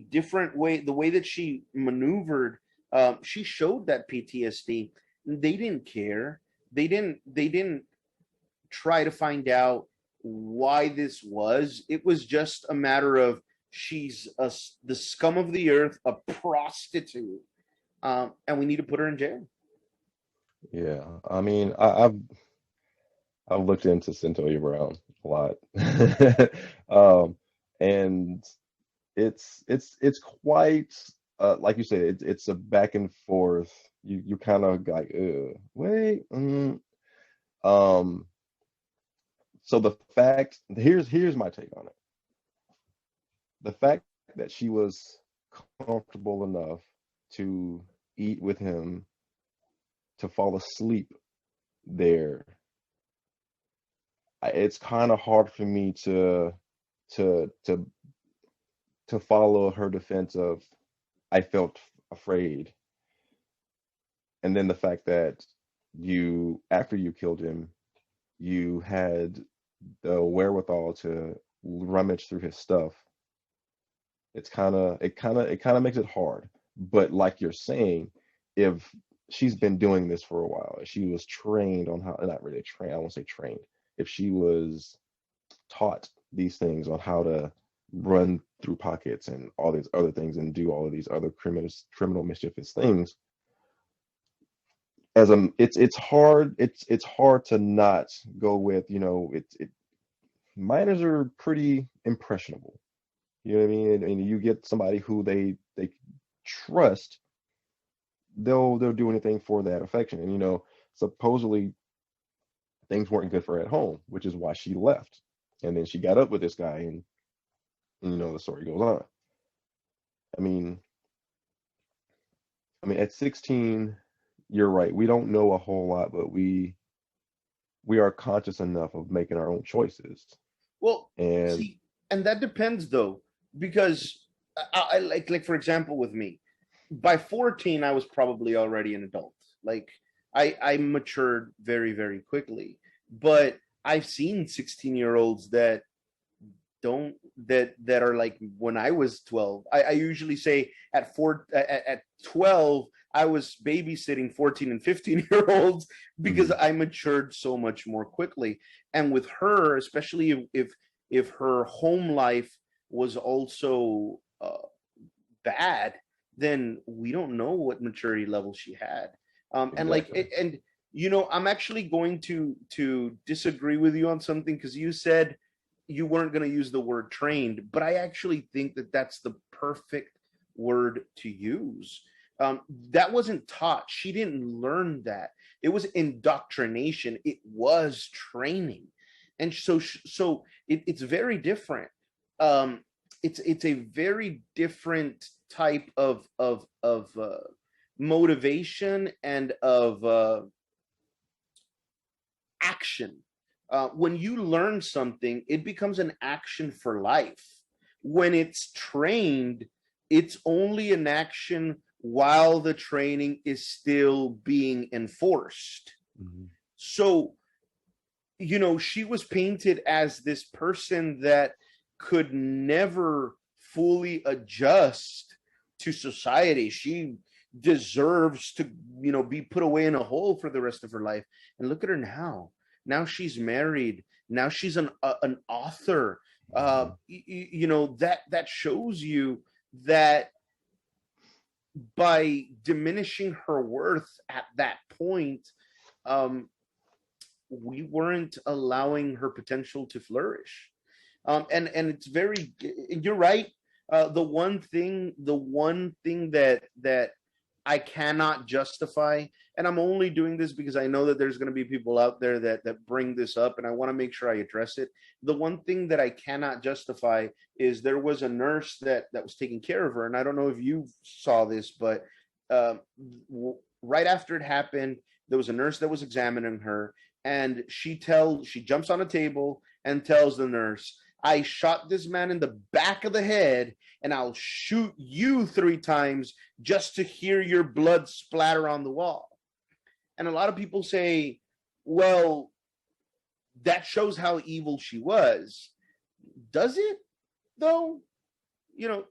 different way, the way that she maneuvered, she showed that PTSD. They didn't care. They didn't try to find out why this was. It was just a matter of she's the scum of the earth, a prostitute, and we need to put her in jail. Yeah, I mean, I've looked into Centolia Brown a lot, and it's quite like you said, it's a back and forth. You kind of like, wait, um. So the fact here's my take on it. The fact that she was comfortable enough to eat with him, to fall asleep there, it's kind of hard for me to to to follow her defense of I felt afraid, and then the fact that you after you killed him, you had the wherewithal to rummage through his stuff. It kind of makes it hard. But like you're saying, if she's been doing this for a while, if she was trained on how, not really trained, I won't say trained, if she was taught these things on how to run through pockets and all these other things and do all of these other criminal mischievous things, it's hard to not go with, minors are pretty impressionable. You know what I mean? And you get somebody who they trust, they'll do anything for that affection. And supposedly things weren't good for her at home, which is why she left. And then she got up with this guy, and the story goes on. I mean, at 16, you're right. We don't know a whole lot, but we are conscious enough of making our own choices. Well, And see, and that depends though, because I like for example with me, by 14 I was probably already an adult. Like I matured very, very quickly. But I've seen 16-year-olds that don't that are like when I was 12. I usually say at 12 I was babysitting 14 and 15-year-olds because I matured so much more quickly. And with her, especially if her home life was also bad, then we don't know what maturity level she had. And like exactly. and I'm actually going to disagree with you on something, because you said you weren't going to use the word trained, but I actually think that that's the perfect word to use. That wasn't taught. She didn't learn that. It was indoctrination. It was training. And so it's very different. It's a very different type of motivation and of action. When you learn something, it becomes an action for life. When it's trained, it's only an action while the training is still being enforced. Mm-hmm. So, she was painted as this person that could never fully adjust to society. She deserves to, be put away in a hole for the rest of her life. And look at her now. Now she's married. Now she's an author. That shows you that by diminishing her worth at that point, we weren't allowing her potential to flourish. And it's very, you're right. The one thing that I cannot justify, and I'm only doing this because I know that there's going to be people out there that bring this up, and I want to make sure I address it. The one thing that I cannot justify is there was a nurse that was taking care of her, and I don't know if you saw this, but uh, right after it happened, there was a nurse that was examining her, and she jumps on a table and tells the nurse, "I shot this man in the back of the head, and I'll shoot you 3 times just to hear your blood splatter on the wall." And a lot of people say, well, that shows how evil she was. Does it, though?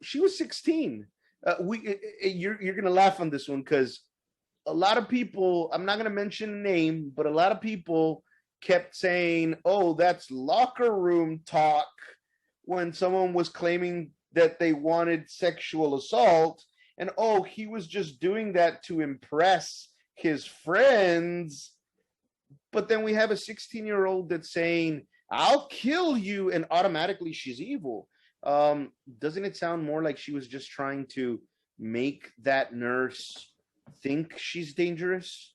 She was 16. You're going to laugh on this one because a lot of people, I'm not going to mention a name, but a lot of people kept saying, oh, that's locker room talk, when someone was claiming that they wanted sexual assault, and oh, he was just doing that to impress his friends. But then we have a 16-year-old that's saying, I'll kill you, and automatically she's evil. Doesn't it sound more like she was just trying to make that nurse think she's dangerous?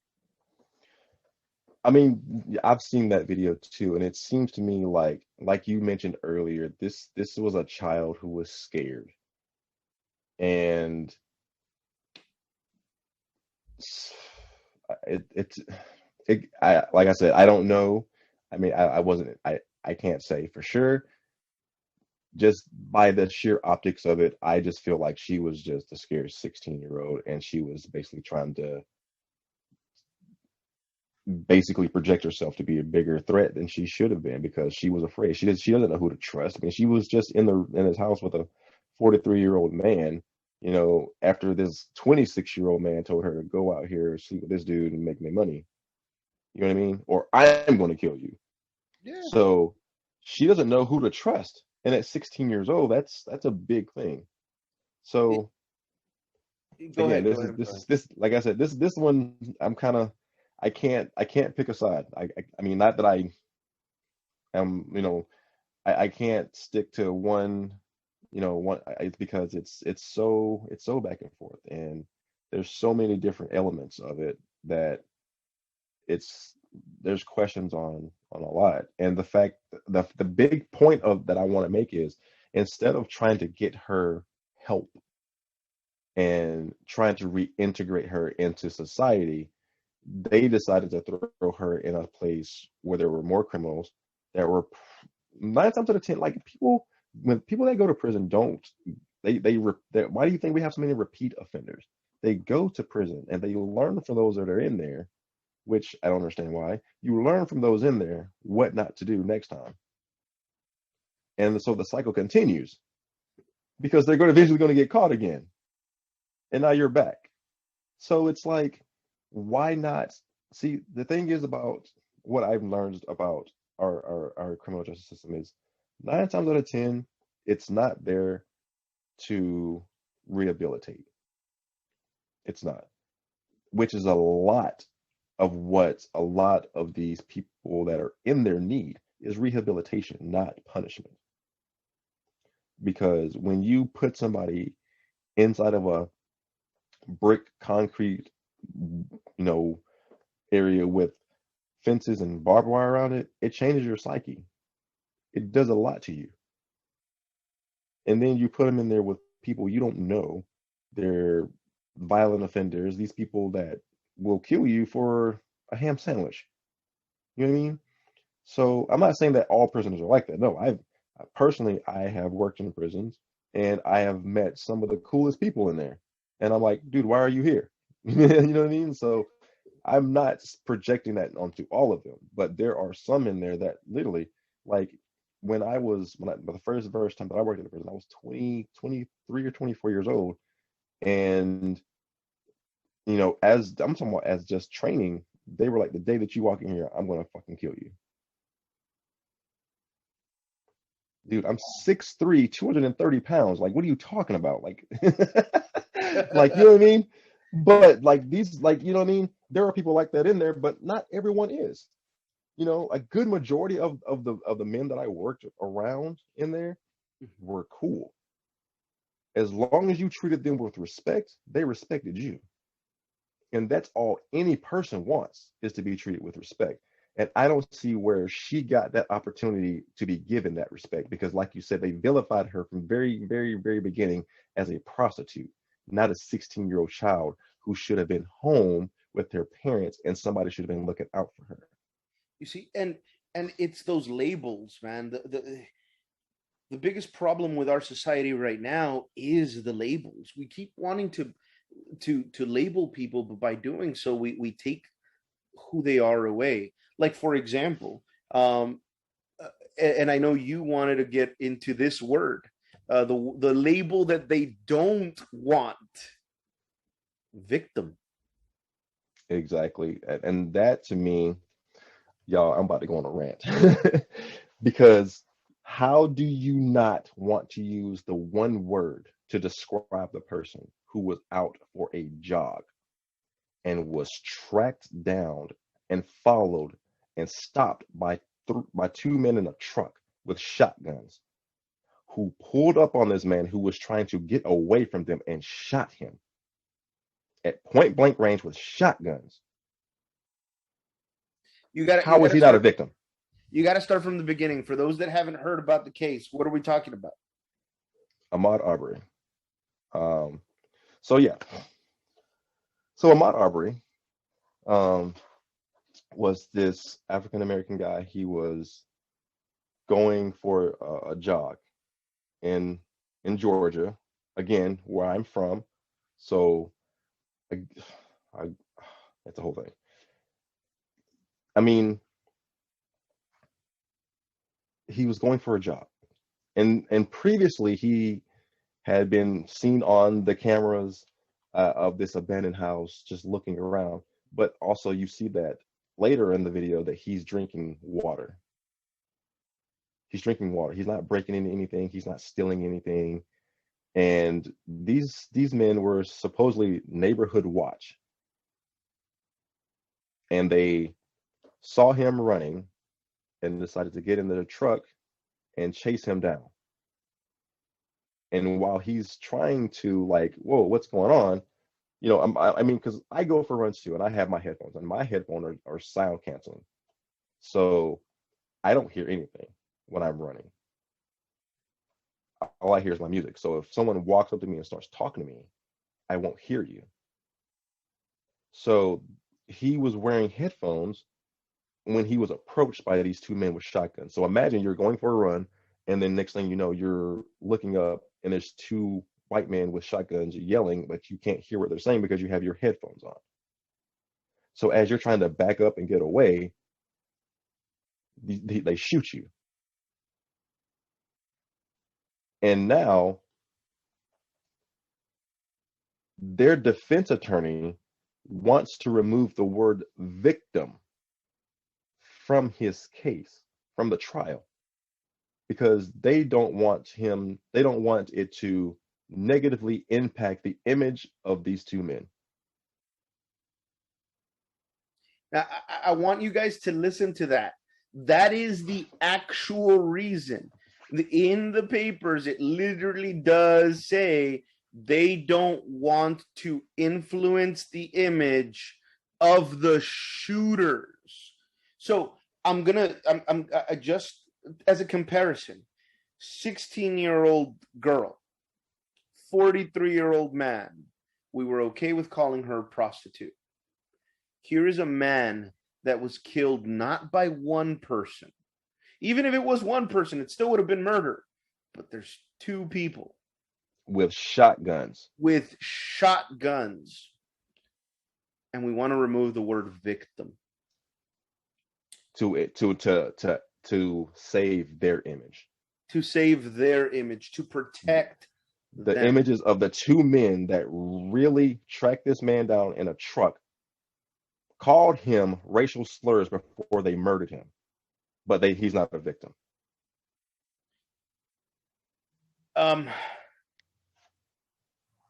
I mean, I've seen that video too, and it seems to me like you mentioned earlier, this was a child who was scared. And like I said, I don't know. I mean, I can't say for sure. Just by the sheer optics of it, I just feel like she was just a scared 16-year-old, and she was basically trying to basically project herself to be a bigger threat than she should have been, because she was afraid. She doesn't know who to trust. I mean, she was just in his house with a 43-year-old man, after this 26-year-old man told her to go out here, sleep with this dude, and make me money. You know what I mean? Or I'm going to kill you. Yeah. So she doesn't know who to trust. And at 16 years old, that's a big thing. So Go again, ahead. this like I said, this one I'm kind of, I can't pick a side. I mean, not that I am, I can't stick to one, because it's so back and forth, and there's so many different elements of it that there's questions on a lot. And the fact, the big point of that I want to make is, instead of trying to get her help and trying to reintegrate her into society, they decided to throw her in a place where there were more criminals that were 9 times out of 10, like when people that go to prison don't, why do you think we have so many repeat offenders? They go to prison and they learn from those that are in there, which I don't understand why. You learn from those in there what not to do next time. And so the cycle continues, because they're eventually going to get caught again. And now you're back. So it's like, why not? See, the thing is about what I've learned about our criminal justice system is 9 times out of 10, it's not there to rehabilitate. It's not, which is a lot of what a lot of these people that are in their need is rehabilitation, not punishment. Because when you put somebody inside of a brick concrete, area with fences and barbed wire around it, it changes your psyche. It does a lot to you. And then you put them in there with people you don't know. They're violent offenders, these people that will kill you for a ham sandwich. You know what I mean? So I'm not saying that all prisoners are like that. No, personally, I have worked in prisons, and I have met some of the coolest people in there. And I'm like, dude, why are you here? You know what I mean? So I'm not projecting that onto all of them, but there are some in there that literally, like, the first time that I worked in the prison, I was 23 or 24 years old. And, as I'm talking about as just training, they were like, the day that you walk in here, I'm going to fucking kill you. Dude, I'm 6'3", 230 pounds. Like, what are you talking about? Like, like, you know what I mean? But like these, like, you know what I mean? There are people like that in there, but not everyone is. You know, a good majority of the men that I worked around in there were cool. As long as you treated them with respect, they respected you. And that's all any person wants, is to be treated with respect. And I don't see where she got that opportunity to be given that respect, because like you said, they vilified her from very, very, very beginning as a prostitute, not a 16-year-old child who should have been home with their parents, and somebody should have been looking out for her. You see, and it's those labels, man. The biggest problem with our society right now is the labels. We keep wanting to label people, but by doing so, we take who they are away. Like, for example, and I know you wanted to get into this word, the label that they don't want, victim. Exactly. And that to me, y'all, I'm about to go on a rant. Because how do you not want to use the one word to describe the person who was out for a jog and was tracked down and followed and stopped by two men in a truck with shotguns, who pulled up on this man who was trying to get away from them and shot him at point blank range with shotguns? You How is gotta he not a start victim? you gotta start from the beginning. For those that haven't heard about the case, what are we talking about? Ahmaud Arbery. Um, so yeah, so Ahmaud Arbery um, was this African American guy. He was going for a jog in Georgia, again where I'm from. So I, I, that's the whole thing. I mean, he was going for a jog, and previously he had been seen on the cameras of this abandoned house just looking around. But also, you see that later in the video that he's drinking water. He's drinking water. He's not breaking into anything. He's not stealing anything. And these men were supposedly neighborhood watch, and they saw him running and decided to get into the truck and chase him down. And while he's trying to, like, whoa, what's going on? You know, I mean, because I go for runs too, and I have my headphones, and my headphones are sound canceling, so I don't hear anything when I'm running. All I hear is my music. So if someone walks up to me and starts talking to me, I won't hear you. So he was wearing headphones when he was approached by these two men with shotguns. So imagine you're going for a run, and then next thing you know, you're looking up, and there's two white men with shotguns yelling, but you can't hear what they're saying because you have your headphones on. So as you're trying to back up and get away, they shoot you. And now their defense attorney wants to remove the word victim from his case, from the trial, because they don't want it to negatively impact the image of these two men. Now, I want you guys to listen to that. That is the actual reason. In the papers, it literally does say they don't want to influence the image of the shooters. So I'm just as a comparison, 16-year-old girl, 43-year-old man. We were okay with calling her a prostitute. Here is a man that was killed not by one person. Even if it was one person, it still would have been murder. But there's two people With shotguns. with shotguns. And we want to remove the word victim. To save their image. To save their image, to protect the them. images of the two men that really tracked this man down in a truck, called him racial slurs before they murdered him, but he's not a victim.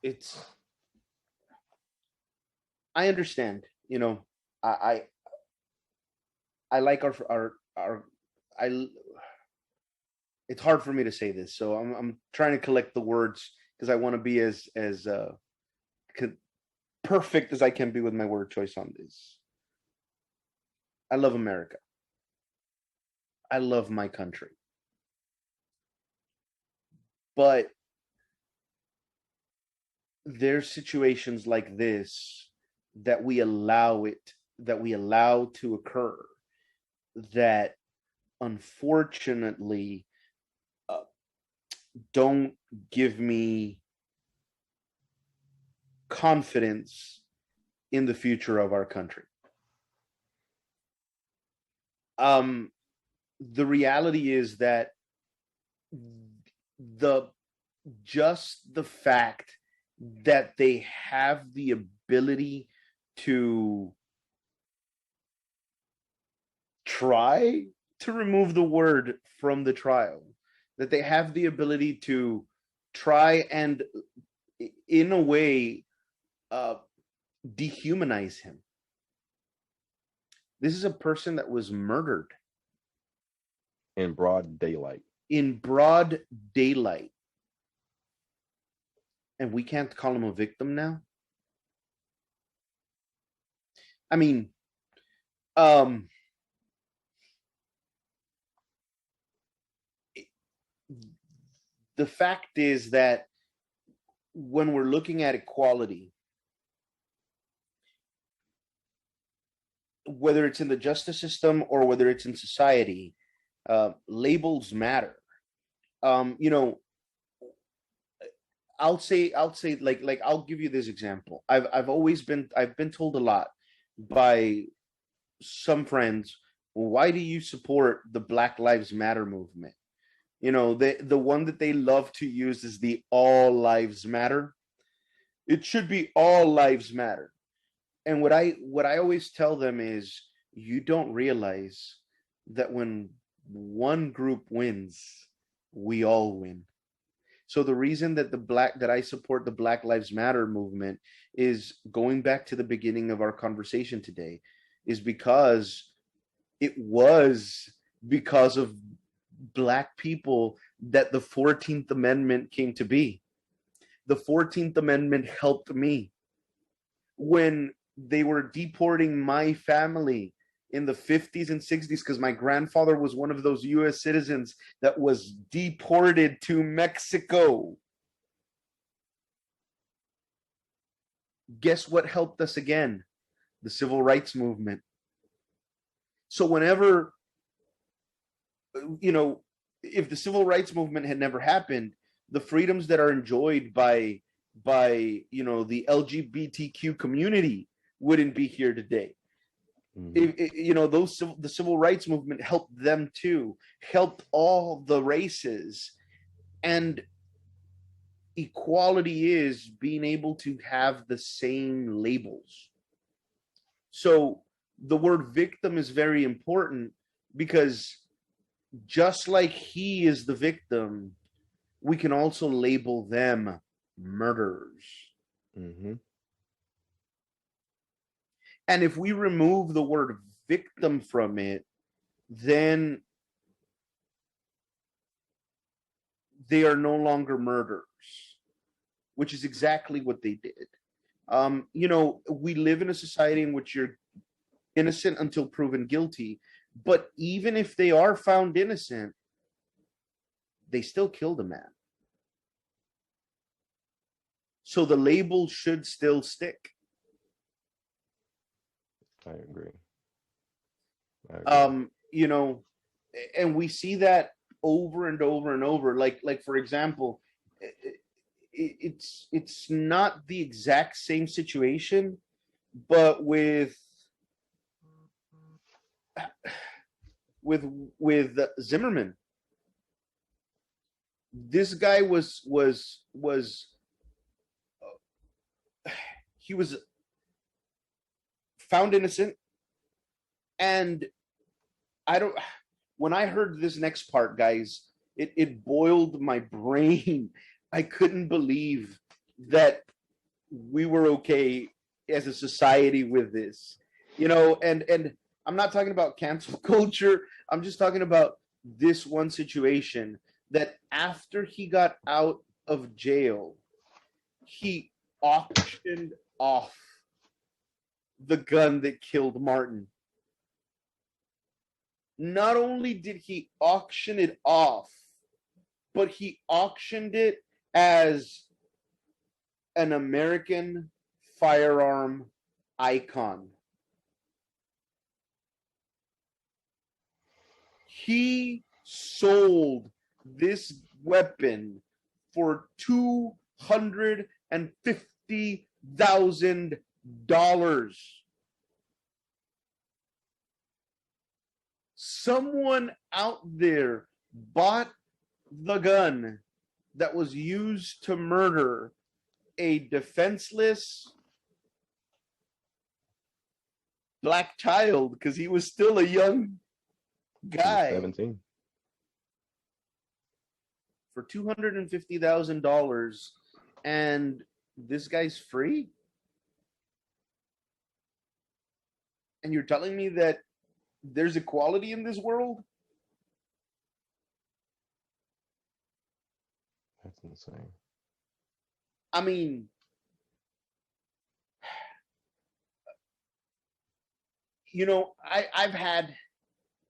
It's I understand, I I like our I. It's hard for me to say this, so I'm trying to collect the words because I want to be as perfect as I can be with my word choice on this. I love America. I love my country. But there's situations like this that we allow to occur that unfortunately don't give me confidence in the future of our country. The reality is that the fact that they have the ability to try to remove the word from the trial, that they have the ability to try and in a way dehumanize him. This is a person that was murdered in broad daylight. In broad daylight. And we can't call him a victim now? I mean, the fact is that when we're looking at equality, whether it's in the justice system or whether it's in society, labels matter. You know, I'll say like I'll give you this example. I've been told a lot by some friends, why do you support the Black Lives Matter movement? You know, the one that they love to use is the all lives matter. It should be all lives matter. And what I always tell them is, you don't realize that when one group wins, we all win. So the reason that I support the Black Lives Matter movement is, going back to the beginning of our conversation today, is because it was because of Black people that the 14th Amendment came to be. The 14th Amendment helped me when they were deporting my family in the 50s and 60s, because my grandfather was one of those US citizens that was deported to Mexico. Guess what helped us again? The civil rights movement. So whenever, you know, if the civil rights movement had never happened, the freedoms that are enjoyed by you know, the LGBTQ community wouldn't be here today. You know, the civil rights movement helped them too, helped all the races. And equality is being able to have the same labels. So the word victim is very important, because just like he is the victim, we can also label them murderers. Mm-hmm. And if we remove the word victim from it, then they are no longer murderers, which is exactly what they did. You know, we live in a society in which you're innocent until proven guilty, but even if they are found innocent, they still killed a man. So the label should still stick. I agree. You know, and we see that over and over and over. Like for example, it's not the exact same situation, but with Zimmerman, this guy was he was found innocent, and when I heard this next part, guys, it boiled my brain. I couldn't believe that we were okay as a society with this, you know, and I'm not talking about cancel culture. I'm just talking about this one situation that after he got out of jail, he auctioned off the gun that killed Martin. Not only did he auction it off, but he auctioned it as an American firearm icon. He sold this weapon for $250,000. Someone out there bought the gun that was used to murder a defenseless black child, because he was still a young guy, 17, for $250,000, and this guy's free. And you're telling me that there's equality in this world? that's insane. I mean, you know, I've had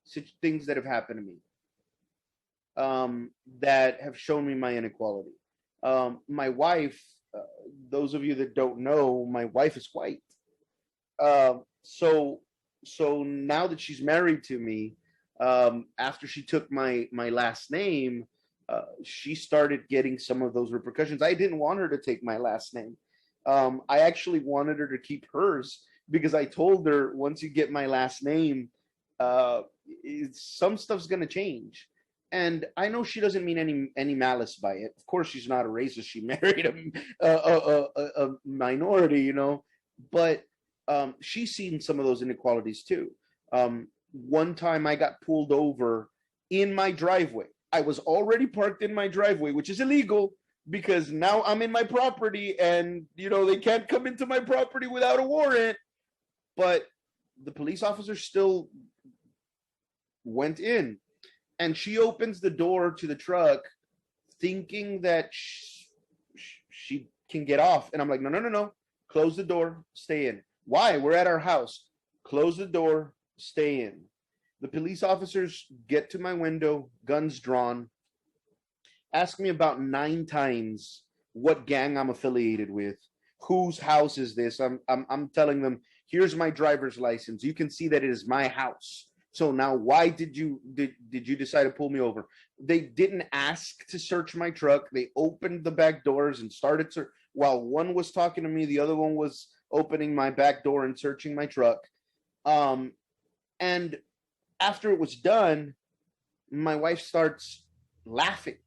such things that have happened to me that have shown me my inequality. My wife, those of you that don't know, my wife is white. So now that she's married to me, after she took my last name, she started getting some of those repercussions. I didn't want her to take my last name. I actually wanted her to keep hers, because I told her, once you get my last name, some stuff's going to change. And I know she doesn't mean any malice by it. Of course, she's not a racist. She married a minority, you know, but she's seen some of those inequalities too. One time I got pulled over in my driveway. I was already parked in my driveway, which is illegal, because now I'm in my property, and you know, they can't come into my property without a warrant. But the police officer still went in, and she opens the door to the truck thinking that she can get off. And I'm like, no. Close the door, stay in. Why? We're at our house. Close the door, stay in. The police officers get to my window, guns drawn, ask me about 9 times what gang I'm affiliated with, whose house is this. I'm telling them, here's my driver's license. You can see that it is my house. So now, why did you decide to pull me over? They didn't ask to search my truck. They opened the back doors and started while one was talking to me, the other one was opening my back door and searching my truck. And after it was done, my wife starts laughing.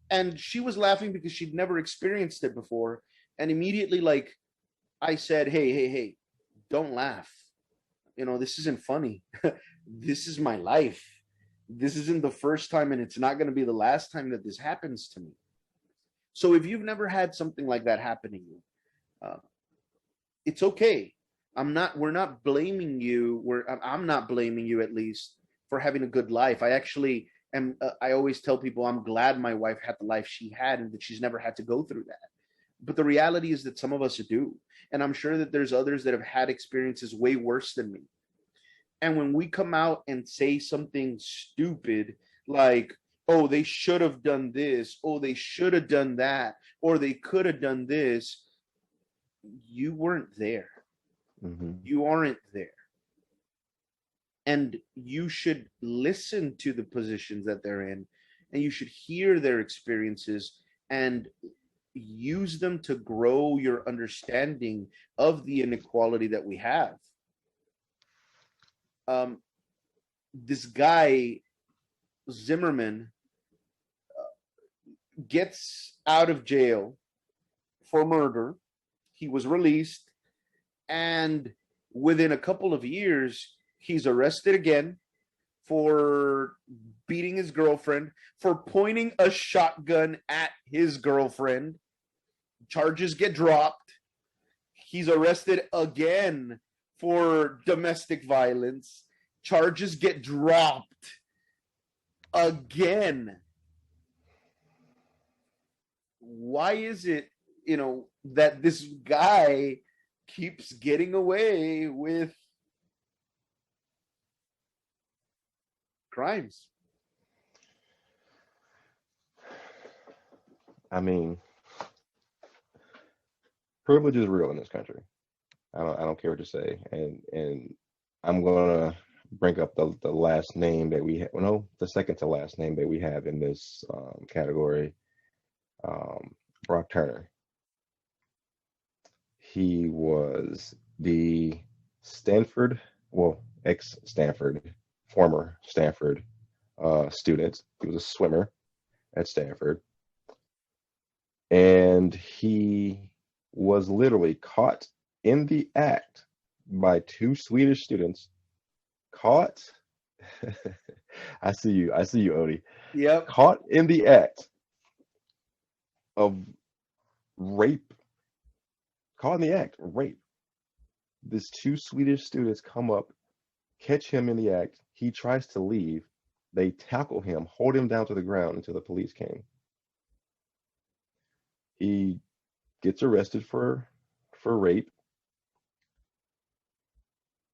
And she was laughing because she'd never experienced it before. And immediately, like, I said, hey, don't laugh. You know, this isn't funny. This is my life. This isn't the first time, and it's not going to be the last time that this happens to me. So if you've never had something like that happen to you, it's okay. We're not blaming you. I'm not blaming you, at least, for having a good life. I actually am. I always tell people I'm glad my wife had the life she had, and that she's never had to go through that. But the reality is that some of us do. And I'm sure that there's others that have had experiences way worse than me. And when we come out and say something stupid, like, oh, they should have done this, oh, they should have done that, or they could have done this, you weren't there. Mm-hmm. You aren't there. And you should listen to the positions that they're in, and you should hear their experiences and use them to grow your understanding of the inequality that we have. This guy, Zimmerman, gets out of jail for murder. He was released, and within a couple of years, he's arrested again for beating his girlfriend, for pointing a shotgun at his girlfriend. Charges get dropped. He's arrested again for domestic violence. Charges get dropped again. Why is it, that this guy keeps getting away with crimes? I mean, privilege is real in this country. I don't care what you say, and I'm gonna bring up the last name that we have. Well, no, the second to last name that we have in this category, Brock Turner. He was the Stanford, well, ex-Stanford, former Stanford student. He was a swimmer at Stanford, and he was literally caught in the act by two Swedish students. Caught. I see you, Odie. Yep. Caught in the act of rape. Caught in the act of rape. These two Swedish students come up, catch him in the act. He tries to leave. They tackle him, hold him down to the ground until the police came. He gets arrested for rape,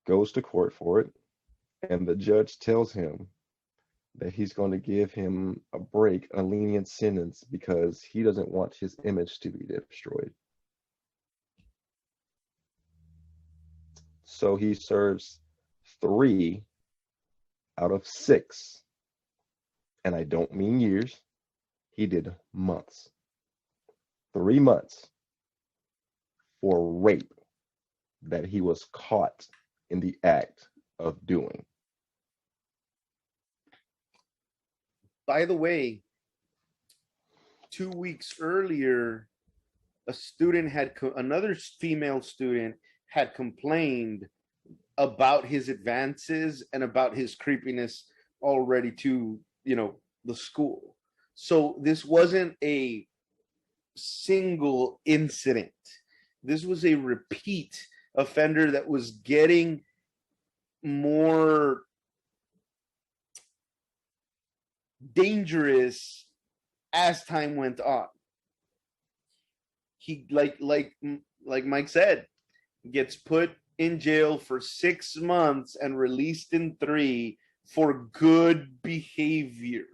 goes to court for it, and the judge tells him that he's going to give him a break, a lenient sentence, because he doesn't want his image to be destroyed. So he serves 3 out of 6, and I don't mean years. He did months. 3 months for rape that he was caught in the act of doing. By the way, 2 weeks earlier, another female student had complained about his advances and about his creepiness already to, the school. So this wasn't a single incident. This was a repeat offender that was getting more dangerous as time went on. He, like Mike said, gets put in jail for 6 months and released in 3 for good behavior.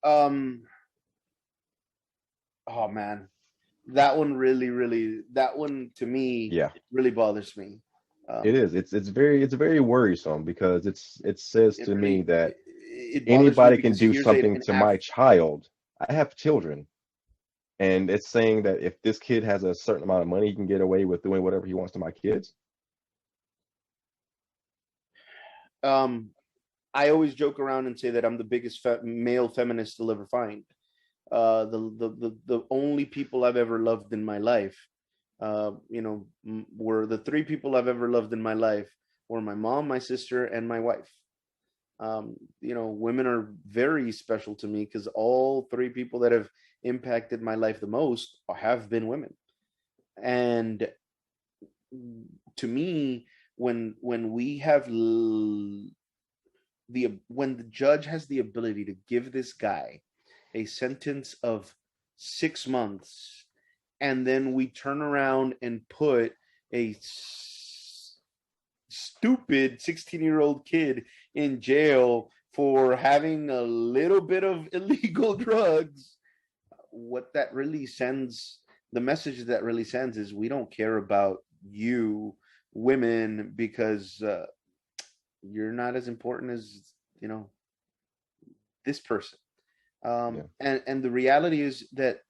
Oh man, that one to me, really bothers me. It is. It's very worrisome, because it says to me that anybody can do something to my child. I have children, and it's saying that if this kid has a certain amount of money, he can get away with doing whatever he wants to my kids. I always joke around and say that I'm the biggest male feminist you'll ever find. The only people I've ever loved in my life, were the 3 people I've ever loved in my life were my mom, my sister, and my wife. Women are very special to me because all 3 people that have impacted my life the most have been women. And to me, when we have when the judge has the ability to give this guy a sentence of 6 months, and then we turn around and put a stupid 16-year-old kid in jail for having a little bit of illegal drugs, what that really sends, the message that really sends is we don't care about you women because you're not as important as, this person. And the reality is that,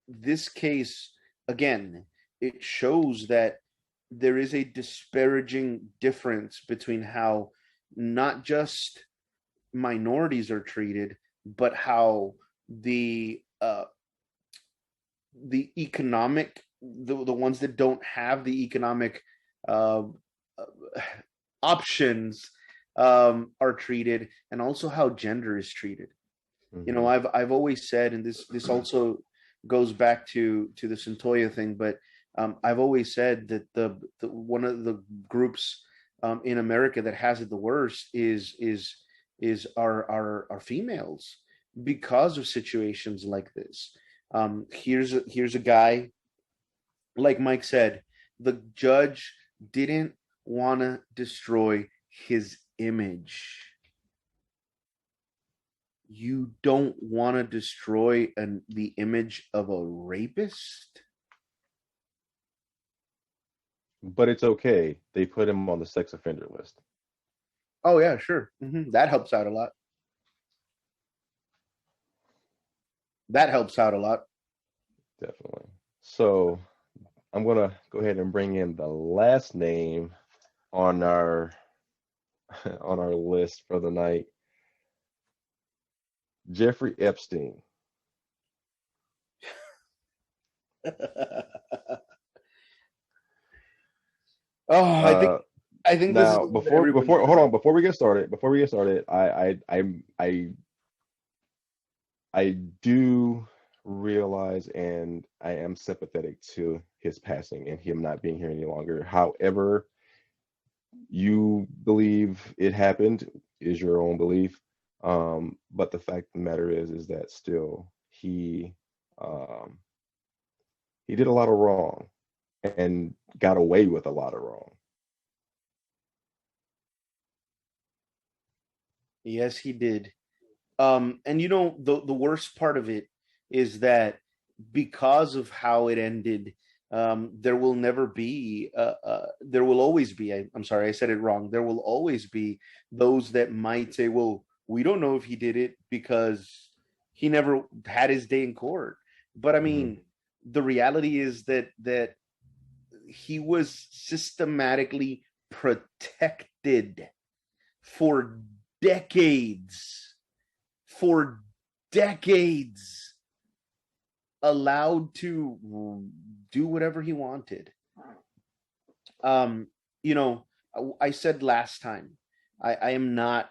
this case, again, it shows that there is a disparaging difference between how not just minorities are treated, but how the economic, the ones that don't have the economic options are treated, and also how gender is treated. Mm-hmm. I've always said, and this also goes back to the Centolia thing, but I've always said that the one of the groups in America that has it the worst is our females because of situations like this. Here's a guy, like Mike said, the judge didn't want to destroy his image. You don't want to destroy the image of a rapist. But it's okay. They put him on the sex offender list. Oh yeah, sure. That helps out a lot. That helps out a lot. Definitely. So I'm gonna go ahead and bring in the last name on our on our list for the night. Jeffrey Epstein. Oh, I think this is Now what before everybody before should hold on know. before we get started, I do realize and I am sympathetic to his passing and him not being here any longer. However, you believe it happened is your own belief. But the fact of the matter is that still um, he did a lot of wrong and got away with a lot of wrong. Yes, he did. And the worst part of it is that because of how it ended, there will never be there will always be I'm sorry, I said it wrong. There will always be those that might say, well, we don't know if he did it because he never had his day in court. But I Hmm. mean, the reality is that he was systematically protected for decades, for decades, allowed to do whatever he wanted. Um, you know, I said last time, I am not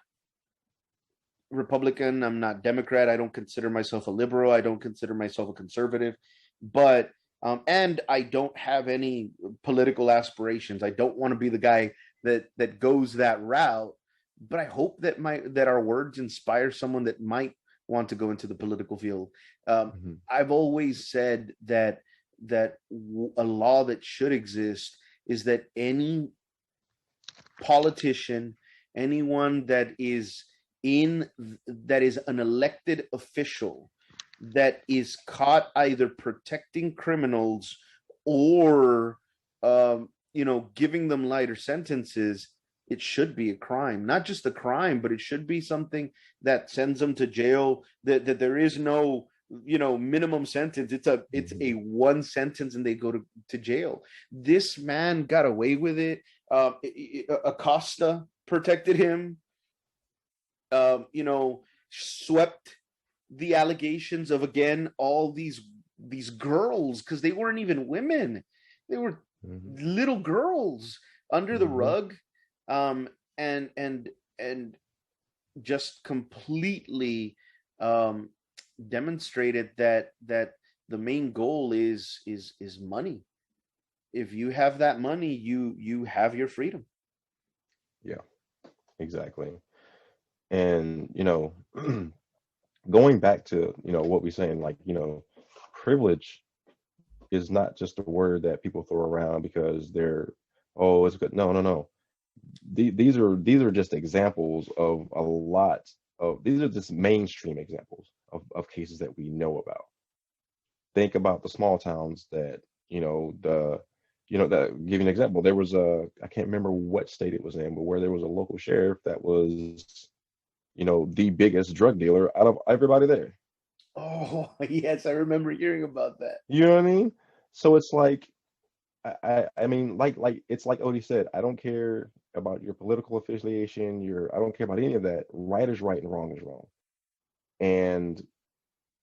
Republican, I'm not Democrat, I don't consider myself a liberal, I don't consider myself a conservative, but and I don't have any political aspirations. I don't want to be the guy that goes that route, but I hope that our words inspire someone that might want to go into the political field. Hmm. I've always said that a law that should exist is that any politician, anyone in that is an elected official that is caught either protecting criminals or giving them lighter sentences, it should be a crime. Not just a crime, but it should be something that sends them to jail. That there is no minimum sentence. It's a Hmm. one sentence and they go to jail. This man got away with it. Acosta protected him. Swept the allegations of, again, all these girls, because they weren't even women, they were Hmm. little girls, under the Hmm. rug. um and just completely um demonstrated that the main goal is money. If you have that money, you have your freedom. Yeah, exactly. And going back to what we're saying, like privilege is not just a word that people throw around because they're, oh, it's good. No, no, no. These are just examples of a lot of, these are just mainstream examples of cases that we know about. Think about the small towns that the that give you an example. There was a, I can't remember what state it was in, but where there was a local sheriff that was the biggest drug dealer out of everybody there. Oh, yes, I remember hearing about that. You know what I mean? So it's like, I mean, like it's like Odie said, I don't care about your political affiliation, I don't care about any of that. Right is right and wrong is wrong. And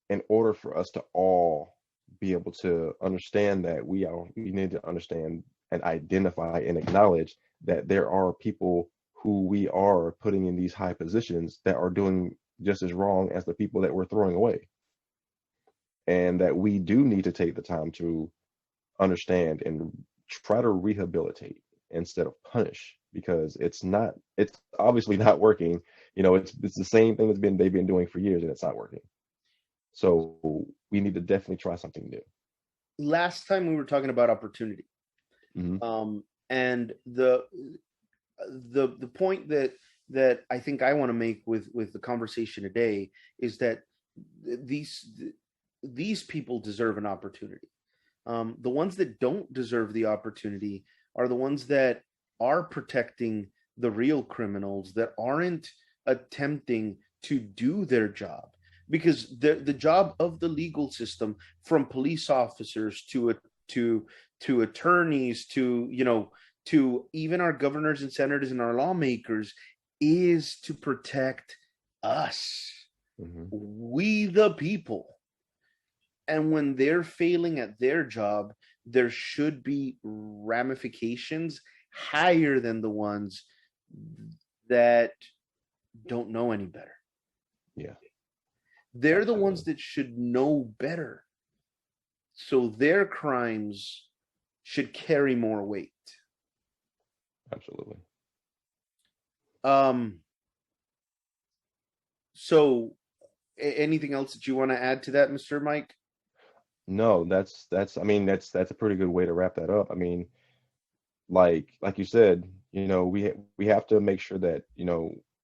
in order for us to all be able to understand that, we need to understand and identify and acknowledge that there are people who we are putting in these high positions that are doing just as wrong as the people that we're throwing away. and that we do need to take the time to understand and try to rehabilitate instead of punish, because it's obviously not working. It's the same thing they've been doing for years, and it's not working. So we need to definitely try something new. Last time we were talking about opportunity, Hmm. and the point that I think I want to make with the conversation today is that these these people deserve an opportunity. The ones that don't deserve the opportunity are the ones that are protecting the real criminals, that aren't attempting to do their job. Because the job of the legal system, from police officers to attorneys to even our governors and senators and our lawmakers, is to protect us, Hmm. we the people. And when they're failing at their job, there should be ramifications higher than the ones that don't know any better. Yeah, They're the ones absolutely. that should know better. So their crimes should carry more weight. Absolutely. Um, so anything else that you want to add to that, Mr. Mike? No, I mean, that's a pretty good way to wrap that up. I mean, like you said, we have to make sure that,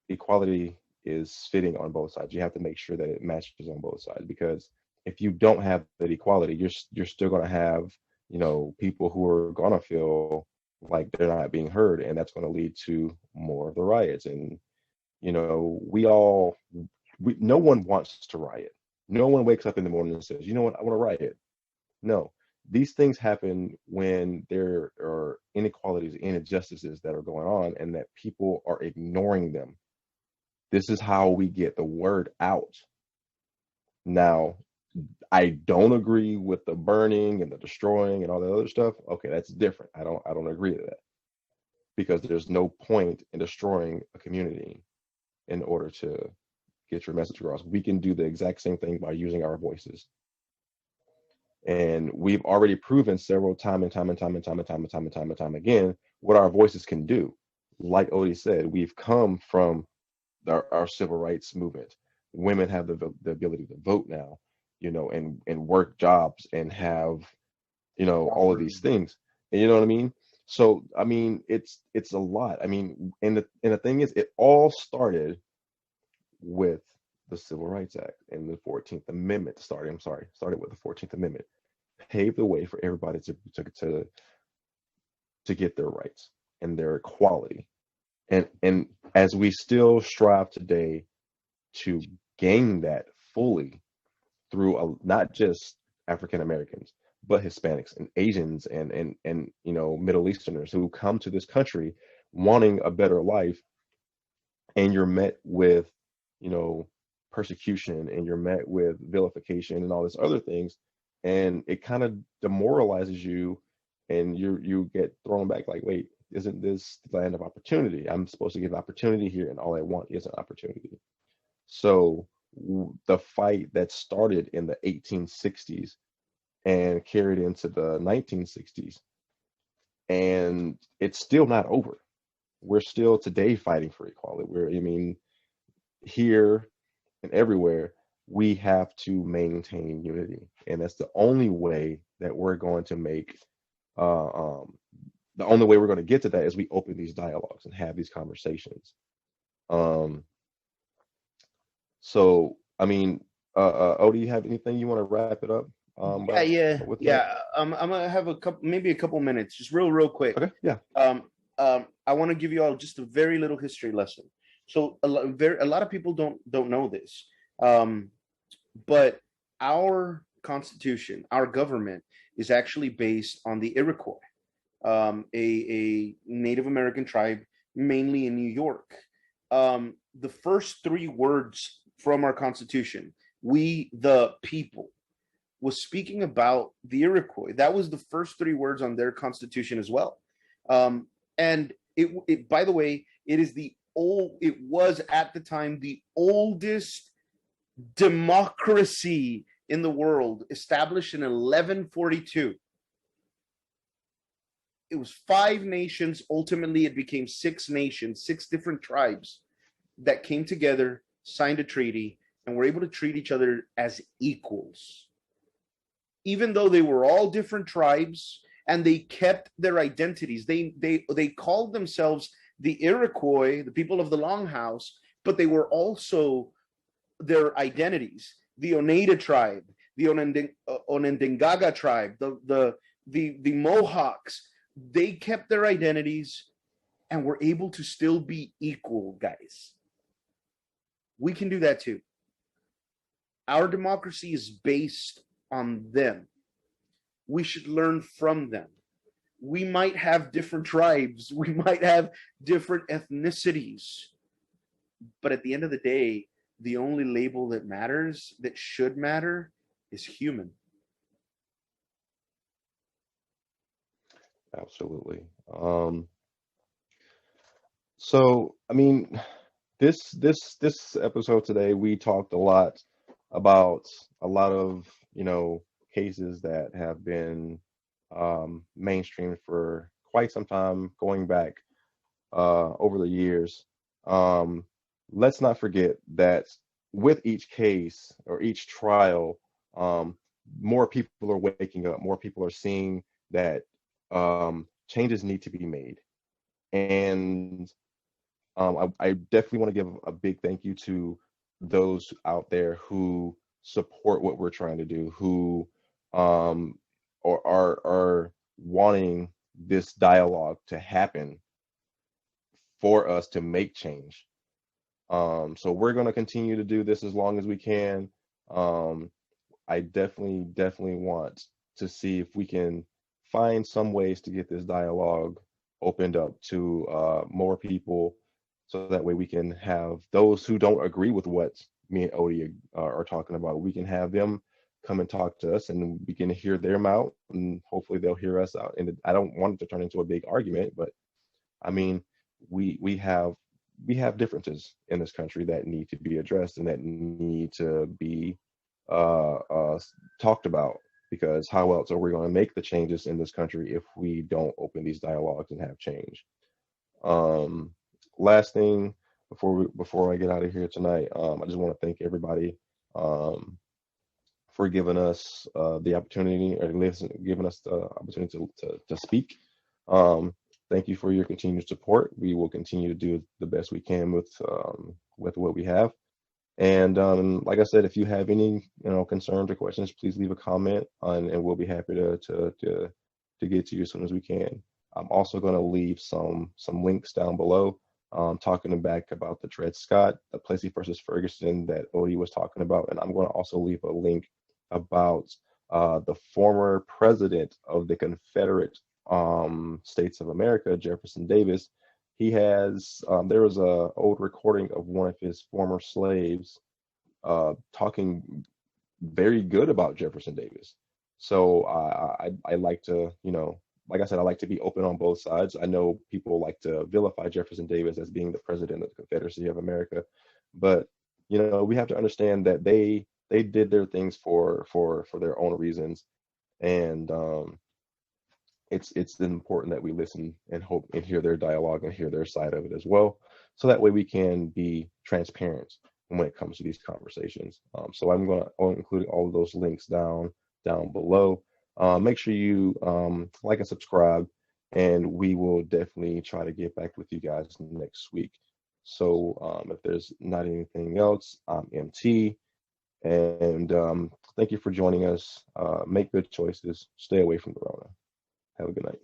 equality is fitting on both sides. You have to make sure that it matches on both sides, because if you don't have that equality, you're still going to have, people who are going to feel like they're not being heard, and that's going to lead to more of the riots. And no one wants to riot. No one wakes up in the morning and says, you know what, I want to riot. No, these things happen when there are inequalities and injustices that are going on, and that people are ignoring them. This is how we get the word out. Now, I don't agree with the burning and the destroying and all that other stuff. Okay, that's different. I don't agree to that, because there's no point in destroying a community in order to get your message across. We can do the exact same thing by using our voices. And we've already proven several time again what our voices can do. Like Odie said, we've come from our civil rights movement. Women have the ability to vote now, and work jobs and have, all of Property. these things. And you know what I mean? So I mean, it's a lot. I mean, and the thing is, it all started with the Civil Rights Act and the 14th Amendment. Started with the 14th Amendment, paved the way for everybody to get their rights and their equality. And as we still strive today to gain that fully through not just African Americans, but Hispanics and Asians and Middle Easterners who come to this country wanting a better life, and you're met with, you know, persecution, and you're met with vilification and all these other things, and it kind of demoralizes you, and you get thrown back like, wait, isn't this the land of opportunity? I'm supposed to get an opportunity here, and all I want is an opportunity. So the fight that started in the 1860s and carried into the 1960s, and it's still not over. We're still today fighting for equality. I mean, here and everywhere, we have to maintain unity, and that's the only way that we're going to make. Uh, um, the only way we're going to get to that is we open these dialogues and have these conversations. Um, so, I mean, Odie, you have anything you want to wrap it up Yeah, yeah, with that? yeah. I'm gonna have maybe a couple minutes, just real quick. Okay, yeah. I want to give you all just a very little history lesson. So a lot of people don't know this, but our Constitution, our government, is actually based on the Iroquois, a Native American tribe, mainly in New York. The first three words from our Constitution, "We the people," was speaking about the Iroquois. That was the first three words on their constitution as well. And it, by the way, it was at the time the oldest democracy in the world, established in 1142. It was 5 nations. Ultimately, it became 6 nations, 6 different tribes that came together, signed a treaty, and were able to treat each other as equals. Even though they were all different tribes and they kept their identities. They called themselves the Iroquois, the people of the Longhouse, but they were also their identities. The Oneida tribe, the Onondaga tribe, the Mohawks, they kept their identities and were able to still be equal, guys. We can do that too. Our democracy is based on them. We should learn from them. We might have different tribes, we might have different ethnicities, but at the end of the day, the only label that matters, that should matter, is human. Absolutely. So I mean, this episode today, we talked a lot about a lot of, cases that have been mainstream for quite some time, going back over the years. Let's not forget that with each case or each trial, more people are waking up, more people are seeing that changes need to be made. And I definitely want to give a big thank you to those out there who support what we're trying to do, who are wanting this dialogue to happen for us to make change. So we're going to continue to do this as long as we can. I definitely want to see if we can find some ways to get this dialogue opened up to more people, so that way we can have those who don't agree with what me and Odie are talking about. We can have them come and talk to us, and we can hear them out, and hopefully they'll hear us out. And I don't want it to turn into a big argument, but I mean, we have differences in this country that need to be addressed and that need to be talked about, because how else are we going to make the changes in this country if we don't open these dialogues and have change? Last thing before I get out of here tonight, I just want to thank everybody for giving us the opportunity, or giving us the opportunity to speak. Thank you for your continued support. We will continue to do the best we can with what we have. And like I said, if you have any concerns or questions, please leave a comment, and we'll be happy to get to you as soon as we can. I'm also going to leave some links down below, talking back about the Dred Scott, the Plessy versus Ferguson that Odie was talking about, and I'm going to also leave a link about the former president of the Confederate States of America, Jefferson Davis. He has there was a old recording of one of his former slaves talking very good about Jefferson Davis. So I like to, like I said, I like to be open on both sides. I know people like to vilify Jefferson Davis as being the president of the Confederacy of America, but we have to understand that they did their things for their own reasons, and it's important that we listen and hope and hear their dialogue and hear their side of it as well, so that way we can be transparent when it comes to these conversations. So I'm going to include all of those links down below. Make sure you like and subscribe, and we will definitely try to get back with you guys next week. So if there's not anything else, I'm MT, and thank you for joining us. Make good choices. Stay away from the Rona. Have a good night.